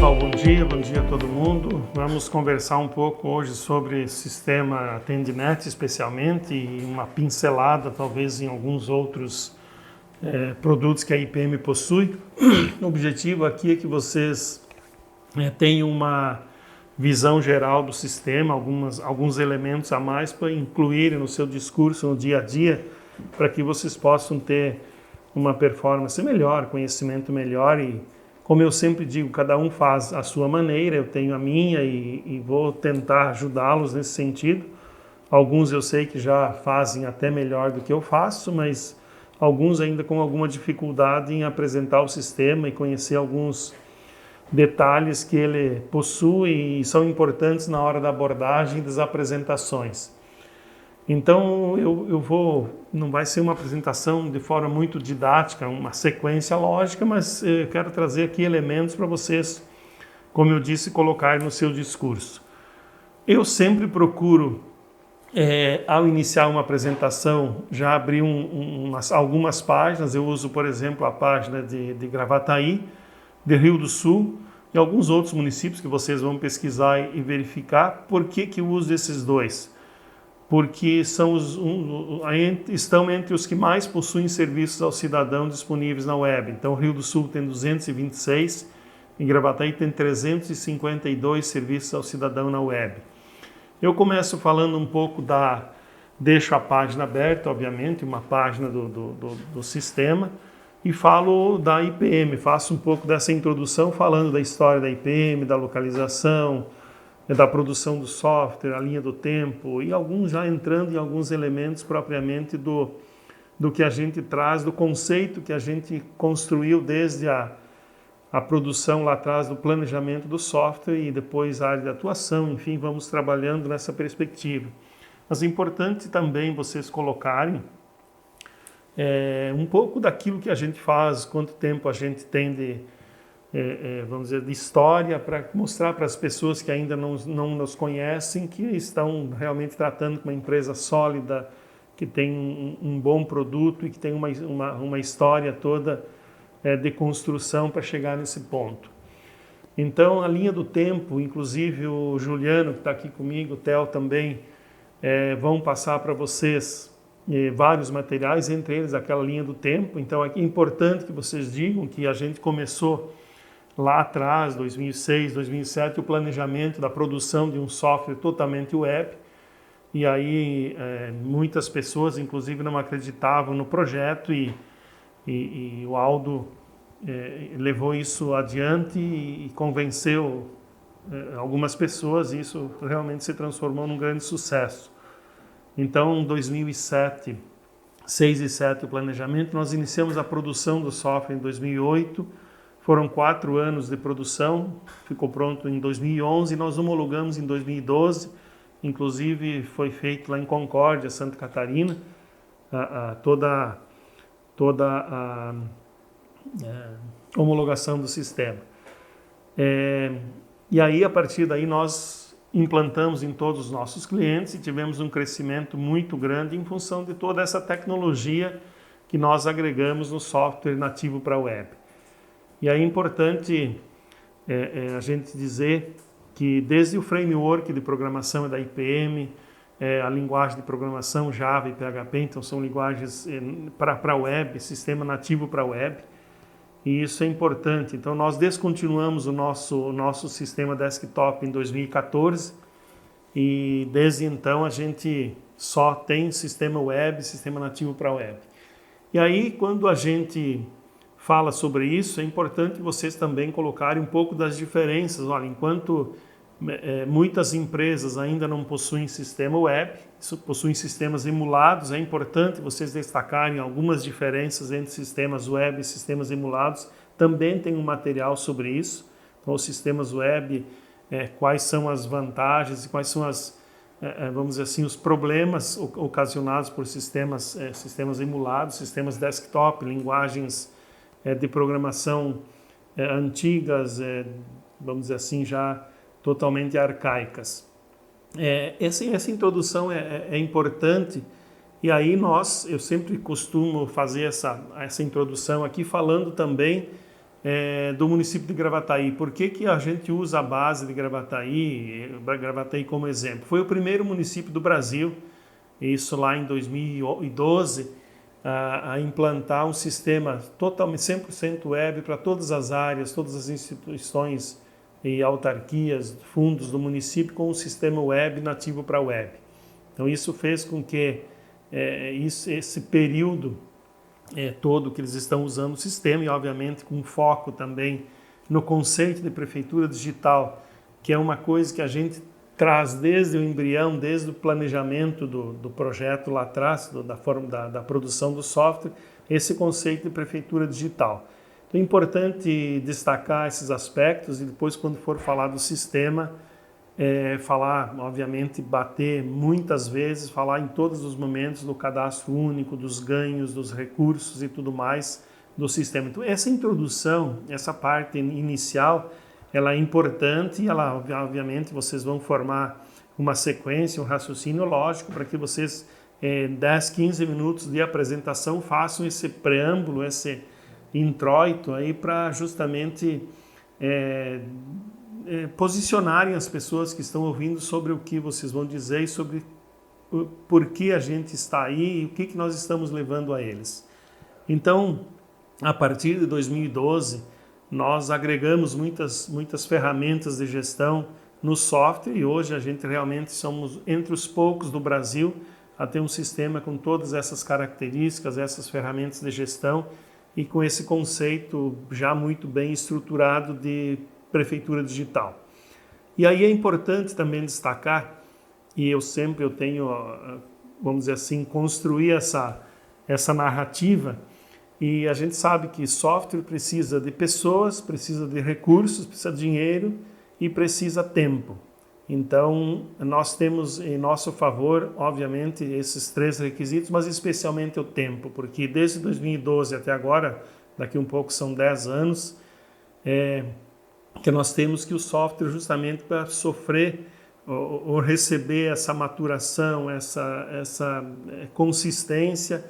pessoal, bom dia a todo mundo. Vamos conversar um pouco hoje sobre sistema Attendinet especialmente e uma pincelada talvez em alguns outros produtos que a IPM possui. O objetivo aqui é que vocês tenham uma visão geral do sistema, alguns elementos a mais para incluírem no seu discurso no dia a dia, para que vocês possam ter uma performance melhor, conhecimento melhor e, como eu sempre digo, cada um faz a sua maneira, eu tenho a minha e vou tentar ajudá-los nesse sentido. Alguns eu sei que já fazem até melhor do que eu faço, mas alguns ainda com alguma dificuldade em apresentar o sistema e conhecer alguns detalhes que ele possui e são importantes na hora da abordagem das apresentações. Então não vai ser uma apresentação de forma muito didática, uma sequência lógica, mas eu quero trazer aqui elementos para vocês, como eu disse, colocar no seu discurso. Eu sempre procuro, ao iniciar uma apresentação, já abrir algumas páginas. Eu uso, por exemplo, a página de Gravataí, de Rio do Sul e alguns outros municípios que vocês vão pesquisar e verificar. Por que eu uso esses dois? Porque estão entre os que mais possuem serviços ao cidadão disponíveis na web. Então, o Rio do Sul tem 226, em Gravataí tem 352 serviços ao cidadão na web. Eu começo falando um pouco deixo a página aberta, obviamente, uma página do sistema, e falo da IPM, faço um pouco dessa introdução falando da história da IPM, da localização, da produção do software, a linha do tempo, e já entrando em alguns elementos propriamente do que a gente traz, do conceito que a gente construiu desde a produção lá atrás do planejamento do software e depois a área de atuação, enfim, vamos trabalhando nessa perspectiva. Mas é importante também vocês colocarem um pouco daquilo que a gente faz, quanto tempo a gente tem vamos dizer, de história, para mostrar para as pessoas que ainda não nos conhecem que estão realmente tratando com uma empresa sólida, que tem um bom produto e que tem uma história toda de construção para chegar nesse ponto. Então, a linha do tempo, inclusive o Juliano, que está aqui comigo, o Theo também, vão passar para vocês vários materiais, entre eles aquela linha do tempo. Então, é importante que vocês digam que a gente começou lá atrás, 2006, 2007, o planejamento da produção de um software totalmente web. E aí muitas pessoas, inclusive, não acreditavam no projeto e o Aldo levou isso adiante e convenceu algumas pessoas, e isso realmente se transformou num grande sucesso. Então, em 2007, 6 e 7 o planejamento, nós iniciamos a produção do software em 2008, foram 4 anos de produção, ficou pronto em 2011 e nós homologamos em 2012, inclusive foi feito lá em Concórdia, Santa Catarina, toda a homologação do sistema. E aí, a partir daí, nós implantamos em todos os nossos clientes e tivemos um crescimento muito grande em função de toda essa tecnologia que nós agregamos no software nativo para a web. E aí é importante a gente dizer que desde o framework de programação da IPM, a linguagem de programação Java e PHP, então são linguagens para a web, sistema nativo para a web, e isso é importante. Então nós descontinuamos o nosso sistema desktop em 2014 e desde então a gente só tem sistema web, sistema nativo para a web. E aí quando a gente fala sobre isso, é importante vocês também colocarem um pouco das diferenças. Olha, enquanto muitas empresas ainda não possuem sistema web, possuem sistemas emulados, é importante vocês destacarem algumas diferenças entre sistemas web e sistemas emulados. Também tem um material sobre isso. Então, os sistemas web, quais são as vantagens e quais são vamos dizer assim, os problemas ocasionados por sistemas emulados, sistemas desktop, linguagens de programação antigas, vamos dizer assim, já totalmente arcaicas. Essa introdução é importante, e aí eu sempre costumo fazer essa introdução aqui falando também do município de Gravataí. Por que a gente usa a base de Gravataí como exemplo? Foi o primeiro município do Brasil, isso lá em 2012, a implantar um sistema totalmente 100% web para todas as áreas, todas as instituições e autarquias, fundos do município com um sistema web nativo para web. Então isso fez com que esse período todo que eles estão usando o sistema, e obviamente com foco também no conceito de prefeitura digital, que é uma coisa que a gente traz desde o embrião, desde o planejamento do projeto lá atrás, da produção do software, esse conceito de prefeitura digital. Então é importante destacar esses aspectos e depois, quando for falar do sistema, falar, obviamente, bater muitas vezes, falar em todos os momentos do cadastro único, dos ganhos, dos recursos e tudo mais do sistema. Então essa introdução, essa parte inicial, ela é importante e ela, obviamente, vocês vão formar uma sequência, um raciocínio lógico para que vocês, 10, 15 minutos de apresentação, façam esse preâmbulo, esse introito aí para justamente posicionarem as pessoas que estão ouvindo sobre o que vocês vão dizer e sobre por que a gente está aí e o que nós estamos levando a eles. Então, a partir de 2012, nós agregamos muitas ferramentas de gestão no software e hoje a gente realmente somos entre os poucos do Brasil a ter um sistema com todas essas características, essas ferramentas de gestão e com esse conceito já muito bem estruturado de prefeitura digital. E aí é importante também destacar, e eu tenho, vamos dizer assim, construir essa narrativa, e a gente sabe que software precisa de pessoas, precisa de recursos, precisa de dinheiro e precisa tempo. Então, nós temos em nosso favor, obviamente, esses 3 requisitos, mas especialmente o tempo, porque desde 2012 até agora, daqui um pouco são 10 anos, que nós temos que o software justamente para sofrer ou receber essa maturação, essa consistência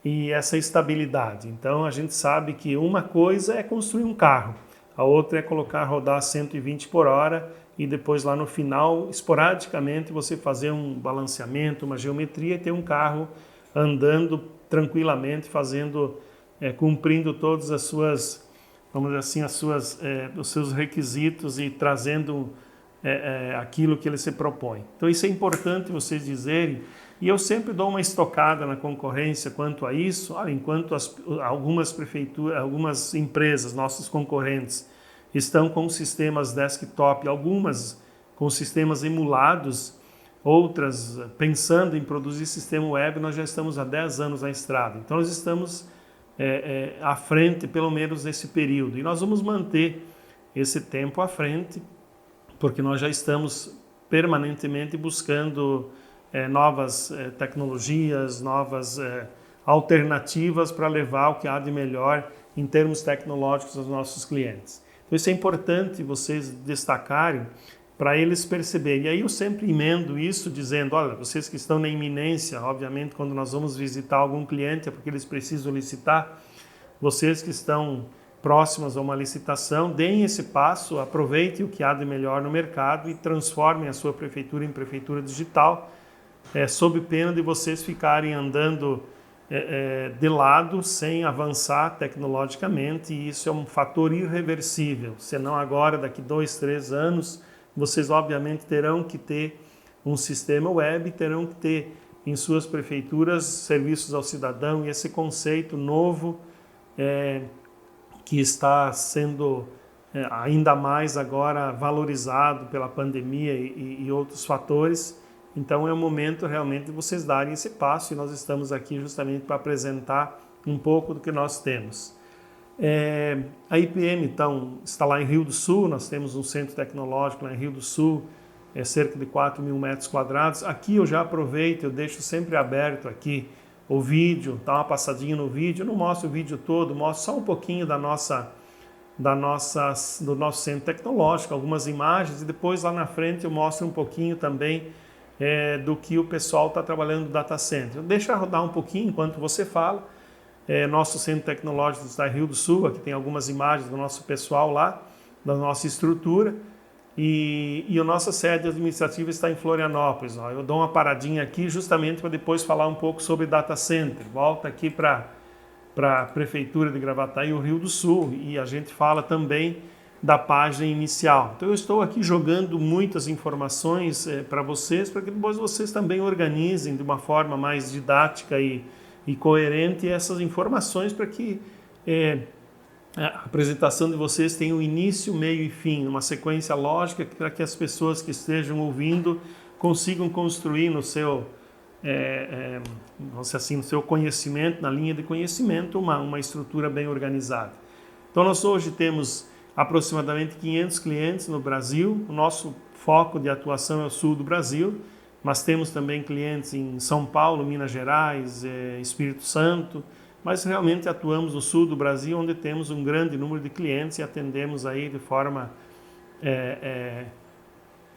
e essa estabilidade. Então a gente sabe que uma coisa é construir um carro, a outra é colocar rodar 120 por hora e depois lá no final, esporadicamente, você fazer um balanceamento, uma geometria e ter um carro andando tranquilamente, cumprindo todas as suas, vamos dizer assim, os seus requisitos e trazendo aquilo que ele se propõe. Então isso é importante vocês dizerem, e eu sempre dou uma estocada na concorrência quanto a isso, enquanto algumas prefeituras, algumas empresas, nossos concorrentes, estão com sistemas desktop, algumas com sistemas emulados, outras pensando em produzir sistema web, nós já estamos há 10 anos na estrada. Então nós estamos à frente, pelo menos nesse período, e nós vamos manter esse tempo à frente, porque nós já estamos permanentemente buscando novas tecnologias, novas alternativas para levar o que há de melhor em termos tecnológicos aos nossos clientes. Então isso é importante vocês destacarem para eles perceberem. E aí eu sempre emendo isso dizendo, olha, vocês que estão na iminência, obviamente quando nós vamos visitar algum cliente é porque eles precisam licitar, vocês que estão próximas a uma licitação, deem esse passo, aproveitem o que há de melhor no mercado e transformem a sua prefeitura em prefeitura digital, sob pena de vocês ficarem andando de lado sem avançar tecnologicamente, e isso é um fator irreversível, senão agora, daqui 2, 3 anos, vocês obviamente terão que ter um sistema web, terão que ter em suas prefeituras serviços ao cidadão, e esse conceito novo que está sendo ainda mais agora valorizado pela pandemia e outros fatores. Então é o momento realmente de vocês darem esse passo, e nós estamos aqui justamente para apresentar um pouco do que nós temos. A IPM, então, está lá em Rio do Sul, nós temos um centro tecnológico lá em Rio do Sul, cerca de 4.000 metros quadrados. Aqui eu já aproveito, eu deixo sempre aberto aqui o vídeo, dá uma passadinha no vídeo, eu não mostro o vídeo todo, mostro só um pouquinho do nosso centro tecnológico, algumas imagens, e depois lá na frente eu mostro um pouquinho também do que o pessoal está trabalhando no data center. Deixa rodar um pouquinho enquanto você fala, Nosso centro tecnológico está em Rio do Sul, aqui tem algumas imagens do nosso pessoal lá, da nossa estrutura. E a nossa sede administrativa está em Florianópolis. Eu dou uma paradinha aqui justamente para depois falar um pouco sobre data center. Volta aqui para a Prefeitura de Gravataí, o Rio do Sul, e a gente fala também da página inicial. Então eu estou aqui jogando muitas informações para vocês, para que depois vocês também organizem de uma forma mais didática e coerente essas informações para que a apresentação de vocês tenha um início, meio e fim, uma sequência lógica para que as pessoas que estejam ouvindo consigam construir no seu, vamos dizer assim, no seu conhecimento, na linha de conhecimento, uma estrutura bem organizada. Então nós hoje temos aproximadamente 500 clientes no Brasil. O nosso foco de atuação é o sul do Brasil, mas temos também clientes em São Paulo, Minas Gerais, Espírito Santo, mas realmente atuamos no sul do Brasil, onde temos um grande número de clientes e atendemos aí de forma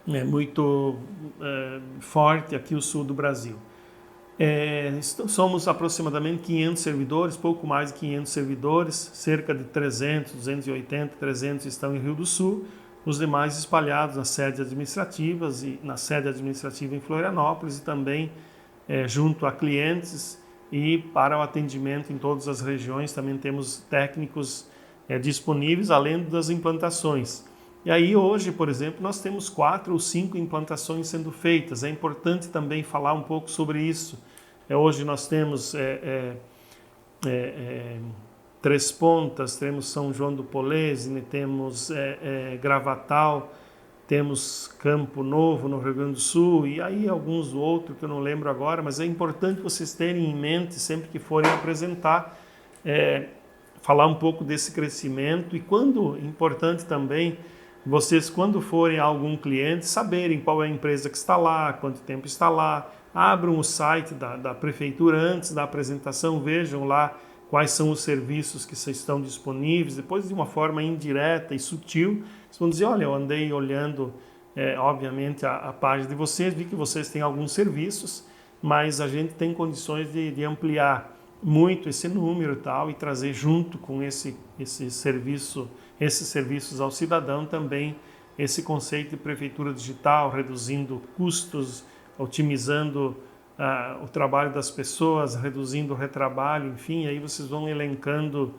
muito forte aqui o sul do Brasil. Somos aproximadamente 500 servidores, pouco mais de 500 servidores, cerca de 300, 280, 300 estão em Rio do Sul, os demais espalhados nas sedes administrativas e na sede administrativa em Florianópolis e também junto a clientes. E para o atendimento em todas as regiões também temos técnicos disponíveis, além das implantações. E aí hoje, por exemplo, nós temos 4 ou 5 implantações sendo feitas. É importante também falar um pouco sobre isso. Hoje nós temos Três Pontas, temos São João do Polesine, temos Gravatal, temos Campo Novo no Rio Grande do Sul e aí alguns outros que eu não lembro agora, mas é importante vocês terem em mente sempre que forem apresentar, falar um pouco desse crescimento e importante também, vocês quando forem a algum cliente saberem qual é a empresa que está lá, quanto tempo está lá, abram o site da prefeitura antes da apresentação, vejam lá quais são os serviços que estão disponíveis, depois de uma forma indireta e sutil, vocês vão dizer, olha, eu andei olhando, obviamente, a página de vocês, vi que vocês têm alguns serviços, mas a gente tem condições de ampliar muito esse número e tal, e trazer junto com esses serviços ao cidadão também esse conceito de prefeitura digital, reduzindo custos, otimizando o trabalho das pessoas, reduzindo o retrabalho, enfim, aí vocês vão elencando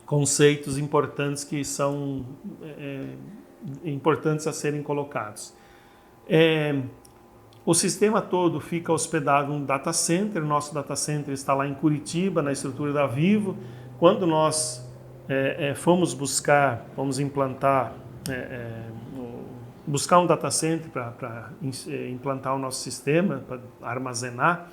conceitos importantes que são importantes a serem colocados. O sistema todo fica hospedado num data center, o nosso data center está lá em Curitiba, na estrutura da Vivo. Quando nós fomos implantar, buscar um data center para implantar o nosso sistema, para armazenar,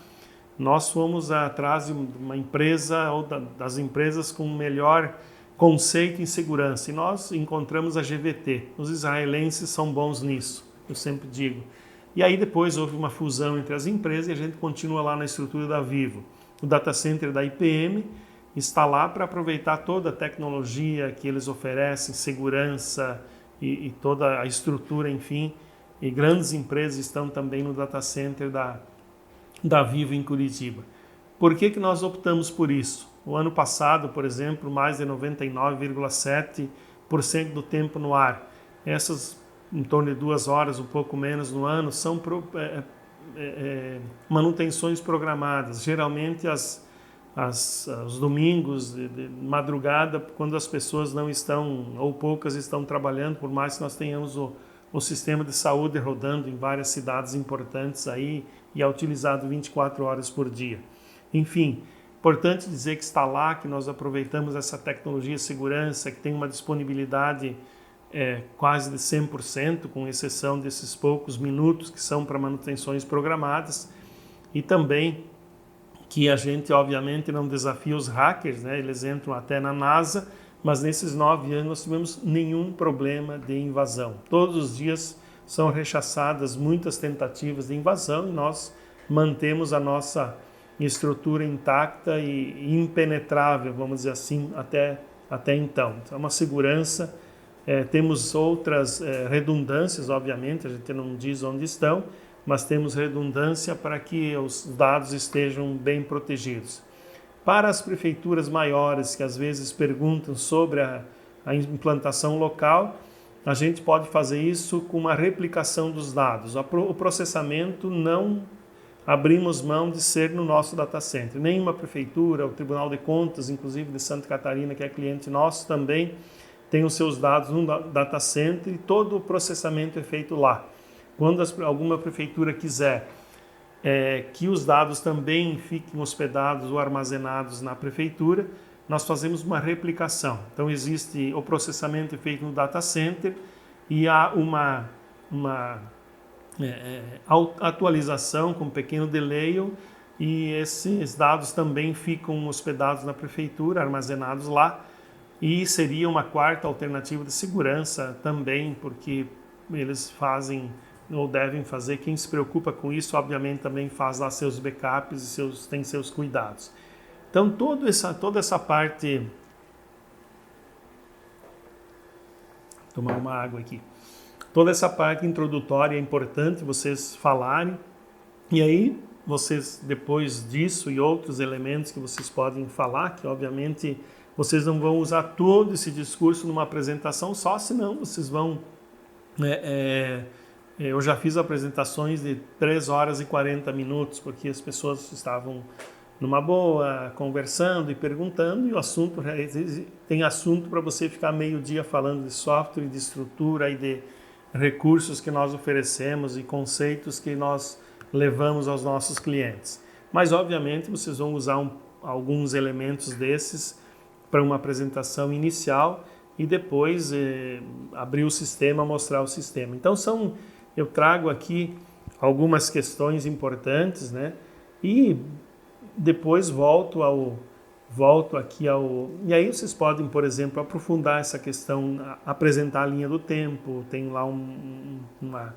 nós fomos atrás de uma empresa ou das empresas com o melhor conceito em segurança e nós encontramos a GVT. Os israelenses são bons nisso, eu sempre digo. E aí depois houve uma fusão entre as empresas e a gente continua lá na estrutura da Vivo. O data center da IPM está lá para aproveitar toda a tecnologia que eles oferecem, segurança e toda a estrutura, enfim. E grandes empresas estão também no data center da Vivo em Curitiba. Por que nós optamos por isso? O ano passado, por exemplo, mais de 99,7% do tempo no ar. Essas em torno de 2 horas, um pouco menos no ano, são manutenções programadas. Geralmente os domingos de madrugada, quando as pessoas não estão, ou poucas estão trabalhando, por mais que nós tenhamos o sistema de saúde rodando em várias cidades importantes aí e é utilizado 24 horas por dia. Enfim, importante dizer que está lá, que nós aproveitamos essa tecnologia de segurança, que tem uma disponibilidade quase de 100%, com exceção desses poucos minutos que são para manutenções programadas, e também que a gente obviamente não desafia os hackers, né? Eles entram até na NASA, mas nesses 9 anos nós tivemos nenhum problema de invasão. Todos os dias são rechaçadas muitas tentativas de invasão e nós mantemos a nossa estrutura intacta e impenetrável, vamos dizer assim, até então. Então é uma segurança. Temos outras redundâncias, obviamente, a gente não diz onde estão, mas temos redundância para que os dados estejam bem protegidos. Para as prefeituras maiores, que às vezes perguntam sobre a implantação local, a gente pode fazer isso com uma replicação dos dados. O processamento não abrimos mão de ser no nosso data center. Nenhuma prefeitura, o Tribunal de Contas, inclusive de Santa Catarina, que é cliente nosso, também tem os seus dados no data center e todo o processamento é feito lá. Quando alguma prefeitura quiser que os dados também fiquem hospedados ou armazenados na prefeitura, nós fazemos uma replicação. Então existe o processamento feito no data center e há uma atualização com um pequeno delay e esses dados também ficam hospedados na prefeitura, armazenados lá, e seria uma quarta alternativa de segurança também, porque eles fazem ou devem fazer, quem se preocupa com isso obviamente também faz lá seus backups e tem seus cuidados. Então toda essa parte, vou tomar uma água aqui. Toda essa parte introdutória é importante vocês falarem, e aí vocês, depois disso e outros elementos que vocês podem falar, que obviamente vocês não vão usar todo esse discurso numa apresentação só, senão vocês vão... eu já fiz apresentações de 3 horas e 40 minutos, porque as pessoas estavam numa boa, conversando e perguntando, e o assunto tem assunto para você ficar meio dia falando de software, de estrutura e de recursos que nós oferecemos e conceitos que nós levamos aos nossos clientes. Mas, obviamente, vocês vão usar alguns elementos desses para uma apresentação inicial e depois abrir o sistema, mostrar o sistema. Então, eu trago aqui algumas questões importantes, né? E depois volto aqui ao... E aí vocês podem, por exemplo, aprofundar essa questão, apresentar a linha do tempo, tem lá uma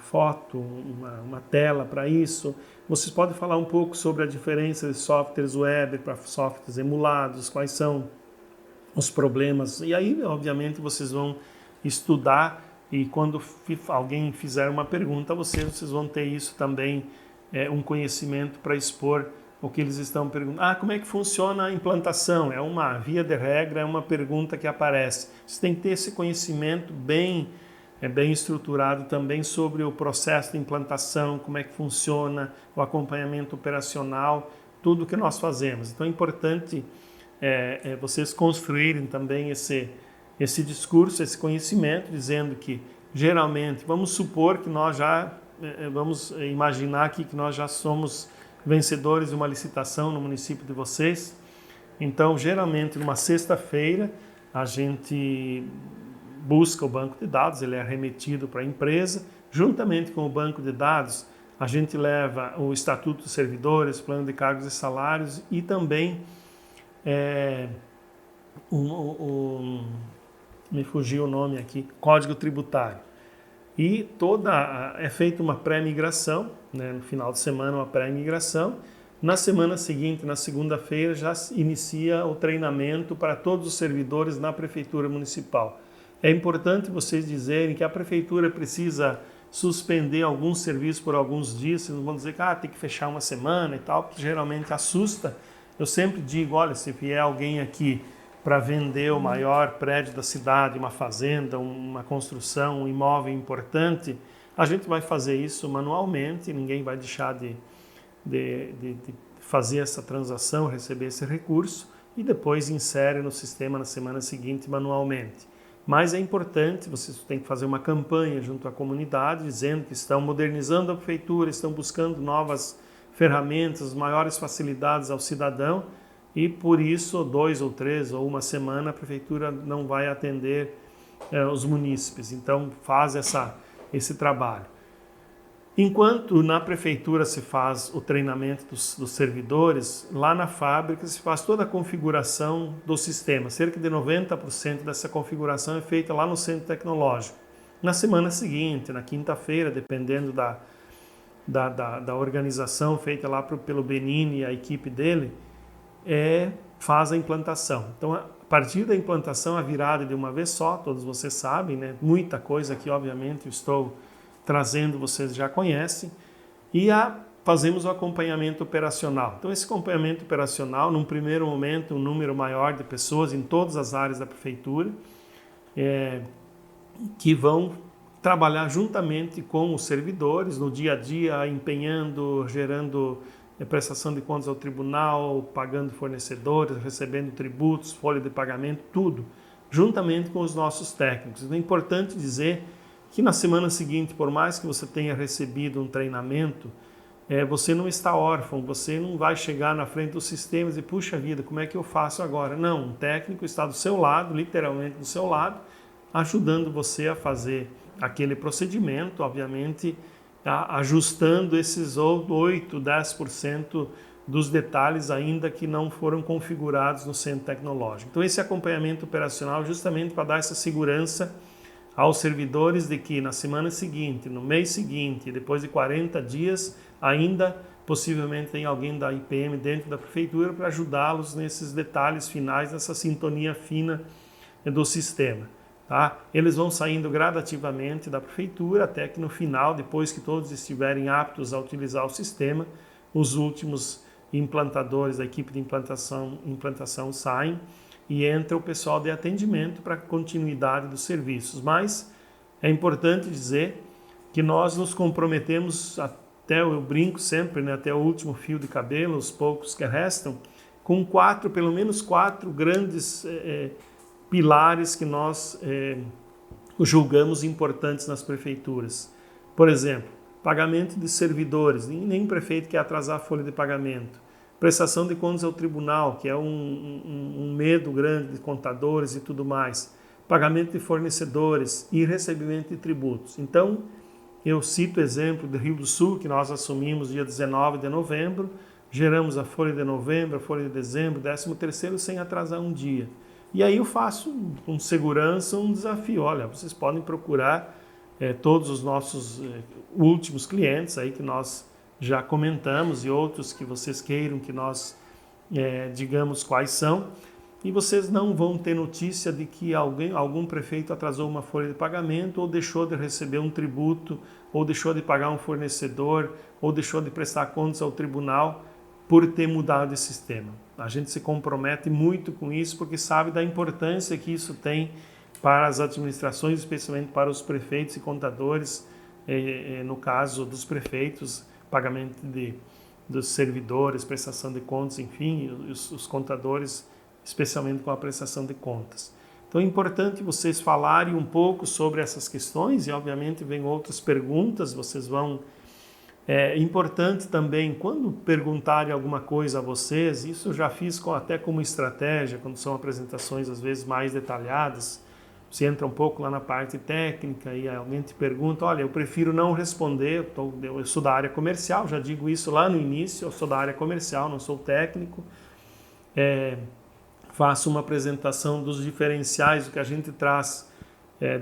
foto, uma tela para isso. Vocês podem falar um pouco sobre a diferença de softwares web para softwares emulados, quais são os problemas. E aí, obviamente, vocês vão estudar e quando alguém fizer uma pergunta a vocês vão ter isso também, um conhecimento para expor o que eles estão perguntando. Como é que funciona a implantação? É uma via de regra, é uma pergunta que aparece. Você tem que ter esse conhecimento bem estruturado também sobre o processo de implantação, como é que funciona, o acompanhamento operacional, tudo que nós fazemos. Então é importante vocês construírem também esse discurso, esse conhecimento, dizendo que geralmente, vamos supor que nós vamos imaginar aqui que nós já somos vencedores de uma licitação no município de vocês. Então, geralmente, numa sexta-feira, a gente busca o banco de dados, ele é remetido para a empresa. Juntamente com o banco de dados, a gente leva o Estatuto dos Servidores, Plano de Cargos e Salários e também me fugiu o nome aqui, Código Tributário. E é feita uma pré-migração, né, no final de semana uma pré-migração. Na semana seguinte, na segunda-feira, já inicia o treinamento para todos os servidores na Prefeitura Municipal. É importante vocês dizerem que a Prefeitura precisa suspender algum serviço por alguns dias, vocês não vão dizer que tem que fechar uma semana e tal, porque geralmente assusta. Eu sempre digo, olha, se vier alguém aqui para vender o maior prédio da cidade, uma fazenda, uma construção, um imóvel importante, a gente vai fazer isso manualmente, ninguém vai deixar de fazer essa transação, receber esse recurso e depois insere no sistema na semana seguinte manualmente. Mas é importante, vocês têm que fazer uma campanha junto à comunidade, dizendo que estão modernizando a prefeitura, estão buscando novas ferramentas, maiores facilidades ao cidadão, e por isso 2 ou 3 ou uma semana a prefeitura não vai atender os munícipes. Então faz esse trabalho. Enquanto na prefeitura se faz o treinamento dos servidores, lá na fábrica se faz toda a configuração do sistema. Cerca de 90% dessa configuração é feita lá no centro tecnológico. Na semana seguinte, na quinta-feira, dependendo da organização feita lá pelo Benini e a equipe dele, faz a implantação. Então, a partir da implantação, a virada de uma vez só, todos vocês sabem, né? Muita coisa que, obviamente, eu estou trazendo, vocês já conhecem. E fazemos o acompanhamento operacional. Então, esse acompanhamento operacional, num primeiro momento, um número maior de pessoas em todas as áreas da prefeitura, que vão trabalhar juntamente com os servidores no dia a dia, empenhando, gerando prestação de contas ao tribunal, pagando fornecedores, recebendo tributos, folha de pagamento, tudo, juntamente com os nossos técnicos. Então é importante dizer que na semana seguinte, por mais que você tenha recebido um treinamento, você não está órfão, você não vai chegar na frente dos sistemas e, puxa vida, como é que eu faço agora? Não, um técnico está do seu lado, literalmente do seu lado, ajudando você a fazer aquele procedimento, obviamente, ajustando esses 8, 10% dos detalhes ainda que não foram configurados no centro tecnológico. Então esse acompanhamento operacional justamente para dar essa segurança aos servidores de que na semana seguinte, no mês seguinte, depois de 40 dias, ainda possivelmente tem alguém da IPM dentro da prefeitura para ajudá-los nesses detalhes finais, nessa sintonia fina do sistema. Tá? Eles vão saindo gradativamente da prefeitura até que no final, depois que todos estiverem aptos a utilizar o sistema, os últimos implantadores da equipe de implantação saem e entra o pessoal de atendimento para a continuidade dos serviços. Mas é importante dizer que nós nos comprometemos até, eu brinco sempre, né, até o último fio de cabelo, os poucos que restam, com pelo menos quatro grandes pilares que nós julgamos importantes nas prefeituras. Por exemplo, pagamento de servidores, nem prefeito quer atrasar a folha de pagamento. Prestação de contas ao tribunal, que é um medo grande de contadores e tudo mais. Pagamento de fornecedores e recebimento de tributos. Então, eu cito o exemplo do Rio do Sul, que nós assumimos dia 19 de novembro, geramos a folha de novembro, a folha de dezembro, 13º sem atrasar um dia. E aí eu faço com segurança um desafio. Olha, vocês podem procurar todos os nossos últimos clientes aí que nós já comentamos e outros que vocês queiram que nós digamos quais são. E vocês não vão ter notícia de que algum prefeito atrasou uma folha de pagamento ou deixou de receber um tributo ou deixou de pagar um fornecedor ou deixou de prestar contas ao tribunal por ter mudado esse sistema. A gente se compromete muito com isso porque sabe da importância que isso tem para as administrações, especialmente para os prefeitos e contadores, no caso dos prefeitos, pagamento dos servidores, prestação de contas, enfim, os contadores, especialmente com a prestação de contas. Então é importante vocês falarem um pouco sobre essas questões e, obviamente, vem outras perguntas, vocês vão... É importante também, quando perguntarem alguma coisa a vocês, isso eu já fiz até como estratégia, quando são apresentações às vezes mais detalhadas, você entra um pouco lá na parte técnica e alguém te pergunta, olha, eu prefiro não responder, eu sou da área comercial, já digo isso lá no início, eu sou da área comercial, não sou técnico, faço uma apresentação dos diferenciais, do que a gente traz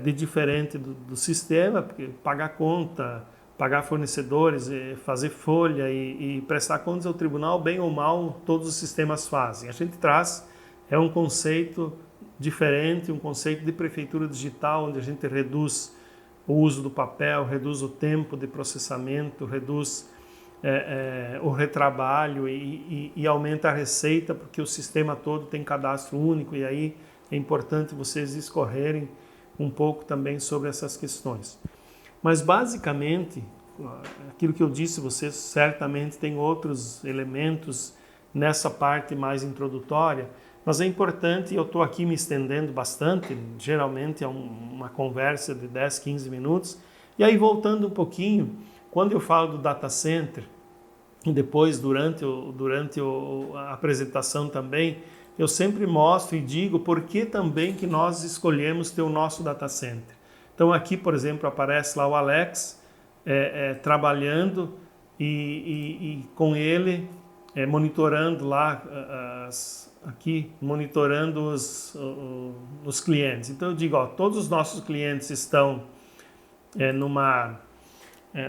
de diferente do sistema, porque pagar conta, pagar fornecedores, fazer folha e prestar contas ao tribunal, bem ou mal, todos os sistemas fazem. A gente traz um conceito diferente, um conceito de prefeitura digital, onde a gente reduz o uso do papel, reduz o tempo de processamento, reduz o retrabalho e aumenta a receita, porque o sistema todo tem cadastro único, e aí é importante vocês discorrerem um pouco também sobre essas questões. Mas basicamente, aquilo que eu disse, vocês certamente têm outros elementos nessa parte mais introdutória, mas é importante, eu estou aqui me estendendo bastante, geralmente é uma conversa de 10, 15 minutos, e aí voltando um pouquinho, quando eu falo do data center, e depois durante a apresentação também, eu sempre mostro e digo por que também que nós escolhemos ter o nosso data center. Então aqui, por exemplo, aparece lá o Alex trabalhando e com ele monitorando lá monitorando os clientes. Então eu digo, todos os nossos clientes estão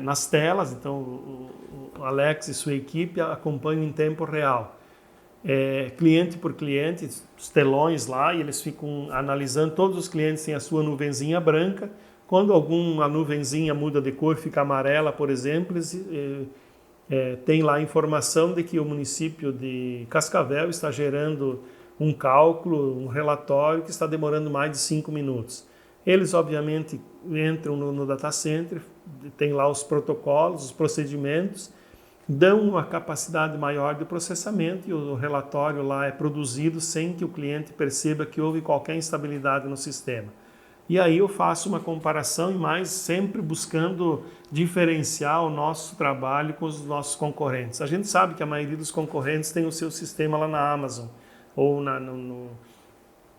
nas telas, então o Alex e sua equipe acompanham em tempo real. Cliente por cliente, os telões lá, e eles ficam analisando, todos os clientes têm a sua nuvenzinha branca. Quando alguma nuvenzinha muda de cor, fica amarela, por exemplo, eles tem lá a informação de que o município de Cascavel está gerando um cálculo, um relatório que está demorando mais de 5 minutos. Eles, obviamente, entram no data center, tem lá os protocolos, os procedimentos, dão uma capacidade maior de processamento e o relatório lá é produzido sem que o cliente perceba que houve qualquer instabilidade no sistema. E aí eu faço uma comparação e mais sempre buscando diferenciar o nosso trabalho com os nossos concorrentes. A gente sabe que a maioria dos concorrentes tem o seu sistema lá na Amazon ou no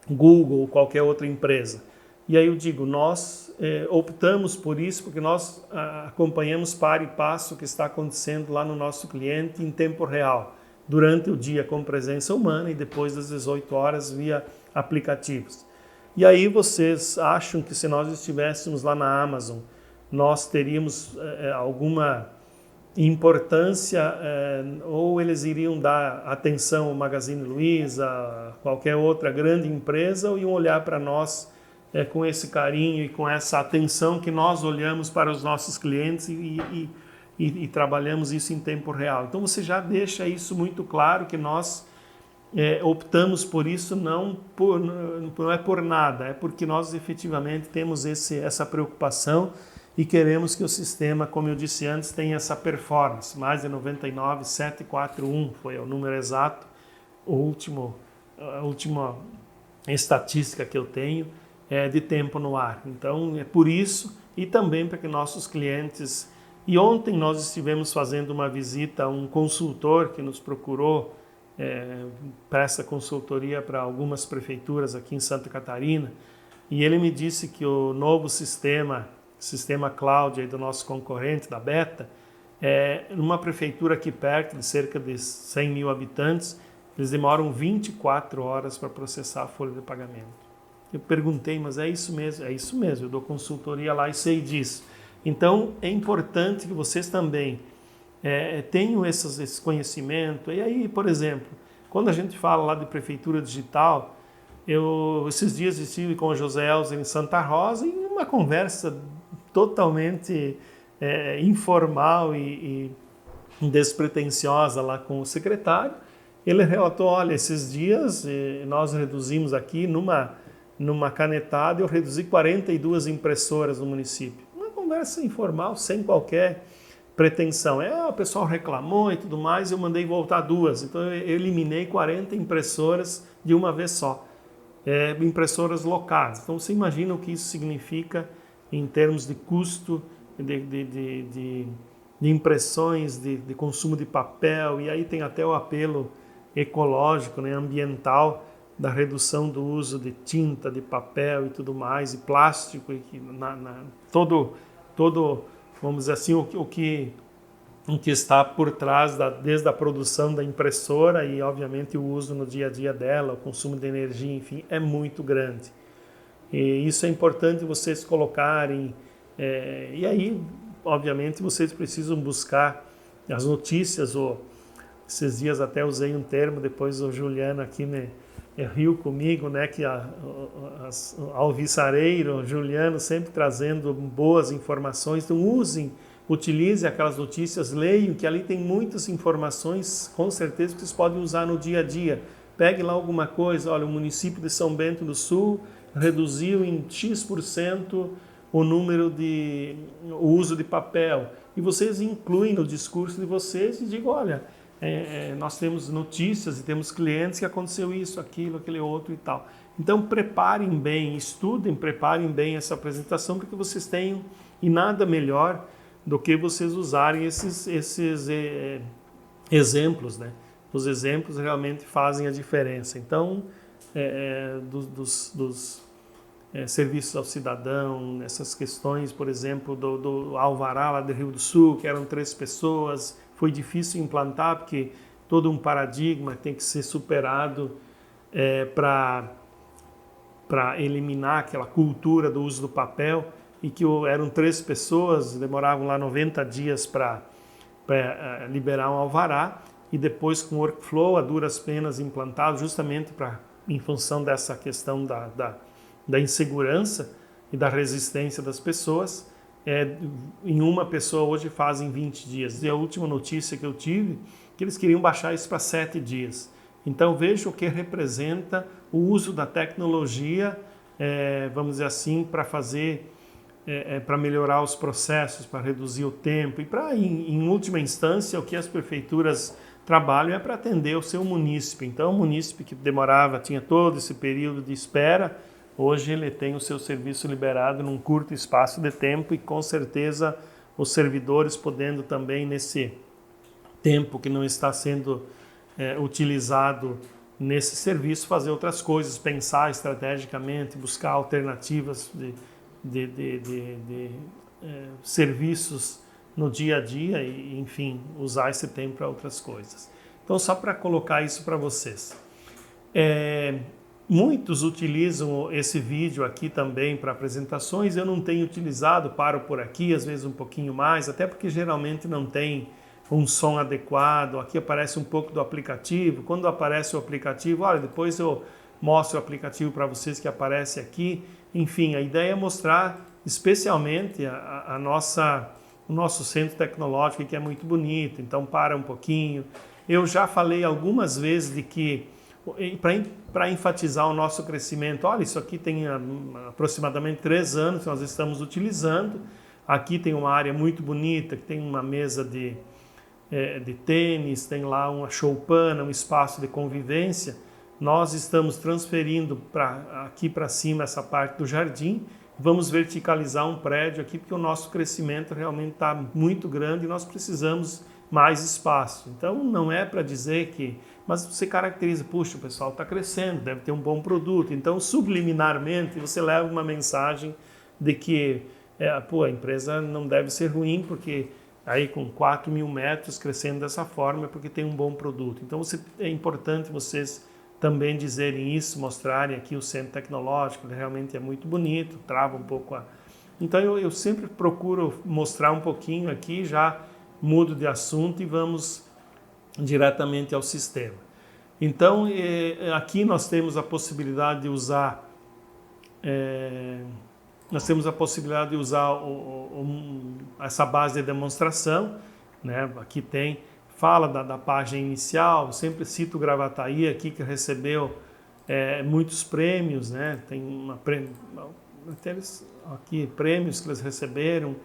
Google ou qualquer outra empresa. E aí eu digo, nós optamos por isso porque nós acompanhamos para e passo o que está acontecendo lá no nosso cliente em tempo real, durante o dia com presença humana e depois das 18 horas via aplicativos. E aí vocês acham que se nós estivéssemos lá na Amazon, nós teríamos alguma importância ou eles iriam dar atenção ao Magazine Luiza, qualquer outra grande empresa, ou iam olhar para nós com esse carinho e com essa atenção que nós olhamos para os nossos clientes e trabalhamos isso em tempo real. Então você já deixa isso muito claro que nós optamos por isso não é por nada, é porque nós efetivamente temos essa preocupação e queremos que o sistema, como eu disse antes, tenha essa performance. Mais de 99,741 foi o número exato, a última estatística que eu tenho de tempo no ar. Então é por isso e também para que nossos clientes... E ontem nós estivemos fazendo uma visita a um consultor que nos procurou, presta consultoria para algumas prefeituras aqui em Santa Catarina, e ele me disse que o novo sistema cloud aí do nosso concorrente, da Beta, numa prefeitura aqui perto, de cerca de 100 mil habitantes, eles demoram 24 horas para processar a folha de pagamento. Eu perguntei, mas é isso mesmo? É isso mesmo, eu dou consultoria lá e sei disso. Então, é importante que vocês também tenham esse conhecimento. E aí, por exemplo, quando a gente fala lá de prefeitura digital, esses dias estive com o José Elzer em Santa Rosa em uma conversa totalmente informal e despretensiosa lá com o secretário. Ele relatou, olha, esses dias nós reduzimos aqui numa canetada, eu reduzi 42 impressoras no município. Uma conversa informal, sem qualquer pretensão. O pessoal reclamou e tudo mais, eu mandei voltar 2. Então eu eliminei 40 impressoras de uma vez só. Impressoras locais. Então você imagina o que isso significa em termos de custo de impressões, de consumo de papel, e aí tem até o apelo ecológico, né, ambiental, da redução do uso de tinta, de papel e tudo mais, e plástico, e todo, vamos dizer assim, o que está por trás, desde a produção da impressora e, obviamente, o uso no dia a dia dela, o consumo de energia, enfim, é muito grande. E isso é importante vocês colocarem, e aí, obviamente, vocês precisam buscar as notícias, esses dias até usei um termo, depois o Juliano aqui riu comigo, né, que alvissareiro, Juliano sempre trazendo boas informações, então utilize aquelas notícias, leiam, que ali tem muitas informações, com certeza, que vocês podem usar no dia a dia. Pegue lá alguma coisa, olha, o município de São Bento do Sul reduziu em X% o uso de papel, e vocês incluem no discurso de vocês e digam, olha, nós temos notícias e temos clientes que aconteceu isso, aquilo, aquele outro e tal. Então preparem bem, estudem, preparem bem essa apresentação para que vocês tenham, e nada melhor do que vocês usarem esses exemplos, né? Os exemplos realmente fazem a diferença. Então, dos serviços ao cidadão, essas questões, por exemplo, do alvará lá do Rio do Sul, que eram 3 pessoas, foi difícil implantar, porque todo um paradigma tem que ser superado para eliminar aquela cultura do uso do papel, e que eram 3 pessoas, demoravam lá 90 dias para liberar um alvará, e depois com workflow a duras penas implantado, justamente em função dessa questão da insegurança e da resistência das pessoas, em uma pessoa hoje fazem 20 dias. E a última notícia que eu tive, que eles queriam baixar isso para 7 dias. Então veja o que representa o uso da tecnologia, vamos dizer assim, para fazer, para melhorar os processos, para reduzir o tempo e para, em última instância, o que as prefeituras trabalham é para atender o seu munícipe. Então o munícipe que demorava, tinha todo esse período de espera, hoje ele tem o seu serviço liberado num curto espaço de tempo e com certeza os servidores podendo também nesse tempo que não está sendo utilizado nesse serviço fazer outras coisas, pensar estrategicamente, buscar alternativas de serviços no dia a dia e, enfim, usar esse tempo para outras coisas. Então, só para colocar isso para vocês. Muitos utilizam esse vídeo aqui também para apresentações, eu não tenho utilizado, paro por aqui, às vezes um pouquinho mais, até porque geralmente não tem um som adequado, aqui aparece um pouco do aplicativo, quando aparece o aplicativo, olha, depois eu mostro o aplicativo para vocês que aparece aqui, enfim, a ideia é mostrar especialmente o nosso centro tecnológico que é muito bonito, então para um pouquinho. Eu já falei algumas vezes de que, para enfatizar o nosso crescimento, olha, isso aqui tem aproximadamente 3 anos que nós estamos utilizando, aqui tem uma área muito bonita, que tem uma mesa de tênis, tem lá uma choupana, um espaço de convivência. Nós estamos transferindo aqui para cima essa parte do jardim, vamos verticalizar um prédio aqui, porque o nosso crescimento realmente está muito grande e nós precisamos mais espaço. Então não é para dizer que, mas você caracteriza, puxa, o pessoal está crescendo, deve ter um bom produto, então subliminarmente você leva uma mensagem de que a empresa não deve ser ruim, porque aí com 4.000 metros crescendo dessa forma é porque tem um bom produto. Então é importante vocês também dizerem isso, mostrarem aqui o centro tecnológico, ele realmente é muito bonito, trava um pouco Então eu sempre procuro mostrar um pouquinho aqui, já mudo de assunto e vamos diretamente ao sistema. Então aqui nós temos a possibilidade de usar essa base de demonstração, né? Aqui fala da página inicial, sempre cito o Gravataí aqui que recebeu muitos prêmios, né? Tem aqui prêmios que eles receberam,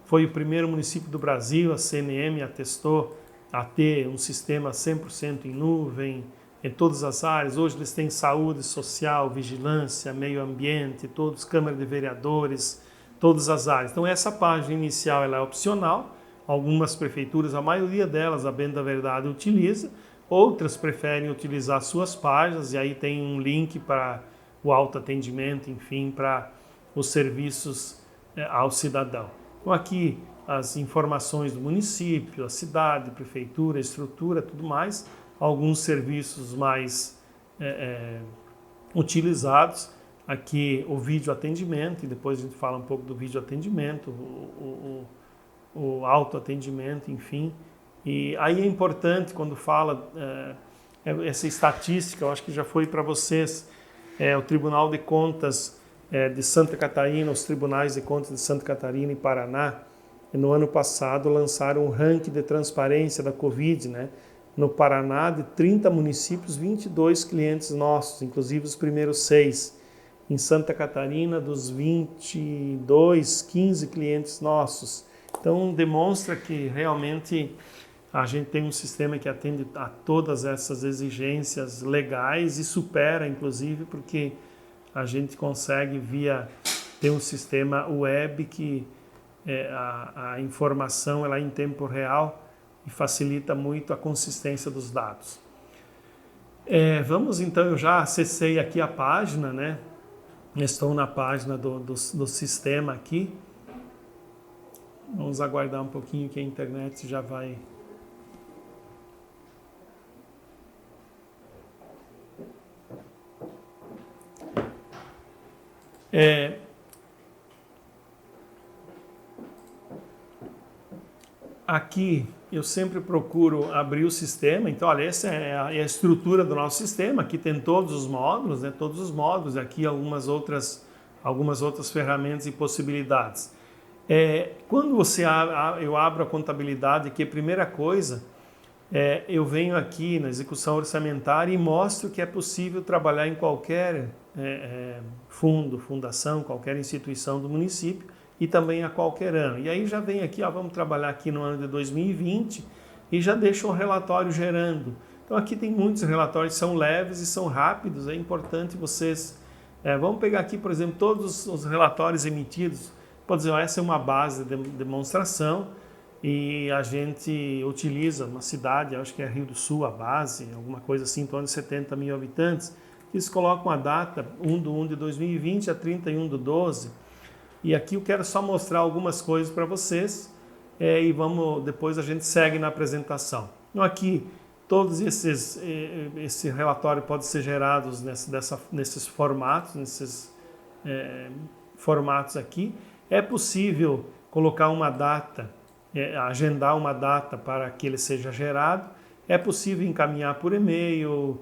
foi o primeiro município do Brasil, a CNM atestou a ter um sistema 100% em nuvem, em todas as áreas. Hoje eles têm saúde social, vigilância, meio ambiente, Câmara de Vereadores, todas as áreas. Então essa página inicial ela é opcional, algumas prefeituras, a maioria delas, a bem da verdade, utiliza, outras preferem utilizar suas páginas e aí tem um link para o autoatendimento, enfim, para os serviços ao cidadão. Então aqui as informações do município, a cidade, prefeitura, estrutura, tudo mais, alguns serviços mais utilizados, aqui o vídeo atendimento, e depois a gente fala um pouco do vídeo atendimento, o autoatendimento, enfim. E aí é importante quando fala essa estatística, eu acho que já foi para vocês, o Tribunal de Contas de Santa Catarina, os Tribunais de Contas de Santa Catarina e Paraná, no ano passado lançaram um ranking de transparência da Covid, né? No Paraná, de 30 municípios, 22 clientes nossos, inclusive os primeiros 6. Em Santa Catarina, dos 22, 15 clientes nossos. Então, demonstra que realmente a gente tem um sistema que atende a todas essas exigências legais e supera, inclusive, porque a gente consegue ter um sistema web que a informação ela é em tempo real e facilita muito a consistência dos dados. Vamos então, eu já acessei aqui a página, né? Estou na página do sistema aqui. Vamos aguardar um pouquinho que a internet já vai... Aqui eu sempre procuro abrir o sistema, então olha, essa é a estrutura do nosso sistema, aqui tem todos os módulos, né? Todos os módulos, aqui alguns algumas outras ferramentas e possibilidades. Quando eu abro a contabilidade, que a primeira coisa, eu venho aqui na execução orçamentária e mostro que é possível trabalhar em qualquer fundo, fundação, qualquer instituição do município e também a qualquer ano. E aí já vem aqui, vamos trabalhar aqui no ano de 2020 e já deixa um relatório gerando. Então aqui tem muitos relatórios, são leves e são rápidos, é importante vocês... vamos pegar aqui, por exemplo, todos os relatórios emitidos. Pode dizer, essa é uma base de demonstração e a gente utiliza uma cidade, acho que é Rio do Sul, a base, alguma coisa assim, em torno de 70 mil habitantes, que eles colocam a data 1/1 de 2020 a 31/12. E aqui eu quero só mostrar algumas coisas para vocês e depois a gente segue na apresentação. Então aqui, todos esse relatório pode ser gerado nesses formatos, formatos aqui. É possível colocar uma data, agendar uma data para que ele seja gerado. É possível encaminhar por e-mail,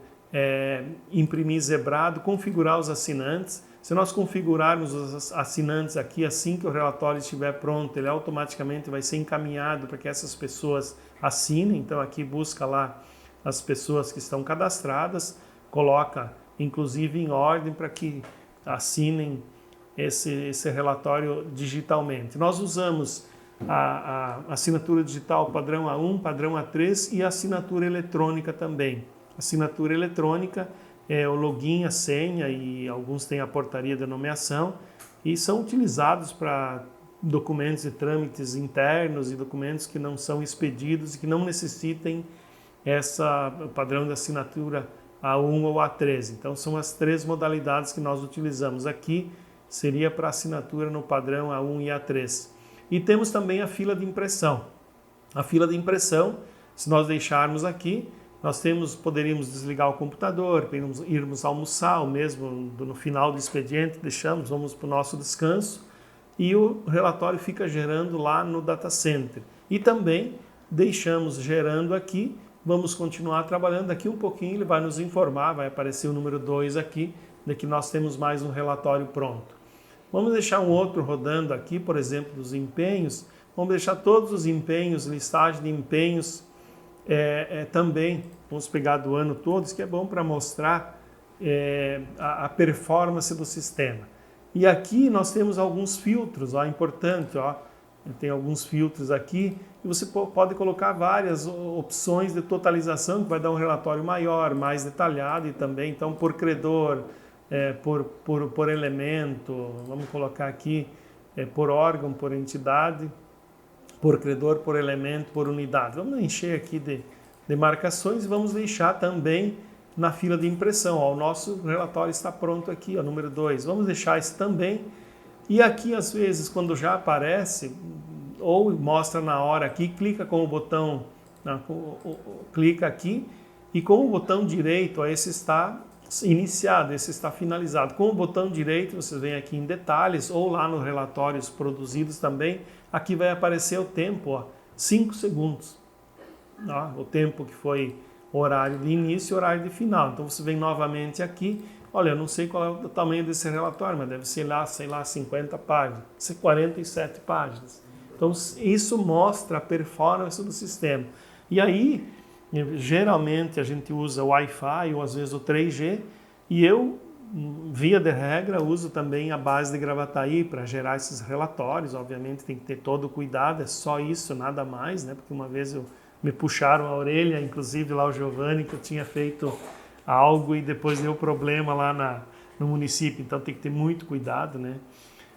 imprimir zebrado, configurar os assinantes. Se nós configurarmos os assinantes aqui, assim que o relatório estiver pronto, ele automaticamente vai ser encaminhado para que essas pessoas assinem. Então aqui busca lá as pessoas que estão cadastradas, coloca inclusive em ordem para que assinem esse relatório digitalmente. Nós usamos a assinatura digital padrão A1, padrão A3 e a assinatura eletrônica também. Assinatura eletrônica é o login, a senha e alguns têm a portaria de nomeação e são utilizados para documentos e trâmites internos e documentos que não são expedidos e que não necessitem padrão de assinatura A1 ou A3. Então são as 3 modalidades que nós utilizamos aqui. Seria para assinatura no padrão A1 e A3. E temos também a fila de impressão. A fila de impressão, se nós deixarmos aqui, poderíamos desligar o computador, irmos almoçar, ou mesmo no final do expediente, vamos para o nosso descanso, e o relatório fica gerando lá no data center. E também deixamos gerando aqui, vamos continuar trabalhando daqui um pouquinho, ele vai nos informar, vai aparecer o número 2 aqui, de que nós temos mais um relatório pronto. Vamos deixar um outro rodando aqui, por exemplo, dos empenhos. Vamos deixar todos os empenhos, listagem de empenhos também. Vamos pegar do ano todo, isso que é bom para mostrar a performance do sistema. E aqui nós temos alguns filtros, importante, tem alguns filtros aqui, e você pode colocar várias opções de totalização, que vai dar um relatório maior, mais detalhado e também, então, por credor, por elemento, vamos colocar aqui por órgão, por entidade, por credor, por elemento, por unidade. Vamos encher aqui de marcações e vamos deixar também na fila de impressão. O nosso relatório está pronto aqui, número 2. Vamos deixar esse também. E aqui, às vezes, quando já aparece, ou mostra na hora aqui, clica com o botão, clica aqui, e com o botão direito, esse está iniciado, esse está finalizado. Com o botão direito, vocês vêm aqui em detalhes, ou lá nos relatórios produzidos também, aqui vai aparecer o tempo, 5 segundos. O tempo que foi horário de início e horário de final. Então você vem novamente aqui, olha, eu não sei qual é o tamanho desse relatório, mas deve ser lá, 50 páginas, 47 páginas. Então isso mostra a performance do sistema. E aí, geralmente a gente usa o Wi-Fi ou às vezes o 3G, e eu, via de regra, uso também a base de Gravataí para gerar esses relatórios. Obviamente tem que ter todo o cuidado, é só isso, nada mais, né? Porque uma vez me puxaram a orelha, inclusive lá o Giovanni, que eu tinha feito algo e depois deu problema lá no município, então tem que ter muito cuidado, né?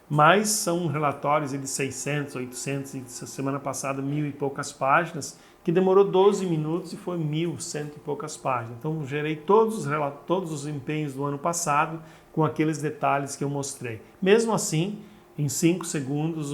Mas são relatórios de 600, 800, e semana passada 1000 e poucas páginas, que demorou 12 minutos e foi 1100 e poucas páginas. Então gerei todos os empenhos do ano passado com aqueles detalhes que eu mostrei. Mesmo assim, em 5 segundos,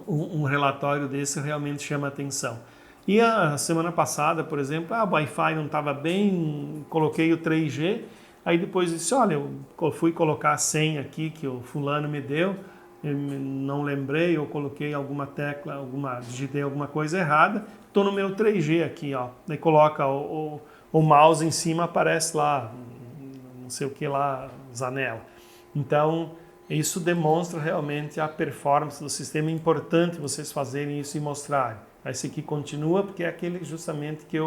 um relatório desse realmente chama atenção. E a semana passada, por exemplo, o Wi-Fi não estava bem, coloquei o 3G, aí depois disse, olha, eu fui colocar a senha aqui que o fulano me deu, eu não lembrei, eu coloquei alguma tecla, digitei alguma coisa errada, estou no meu 3G aqui, daí coloca o mouse em cima, aparece lá, não sei o que lá, Zanella. Então, Isso demonstra realmente a performance do sistema. É importante vocês fazerem isso e mostrarem. Esse aqui continua porque é aquele justamente que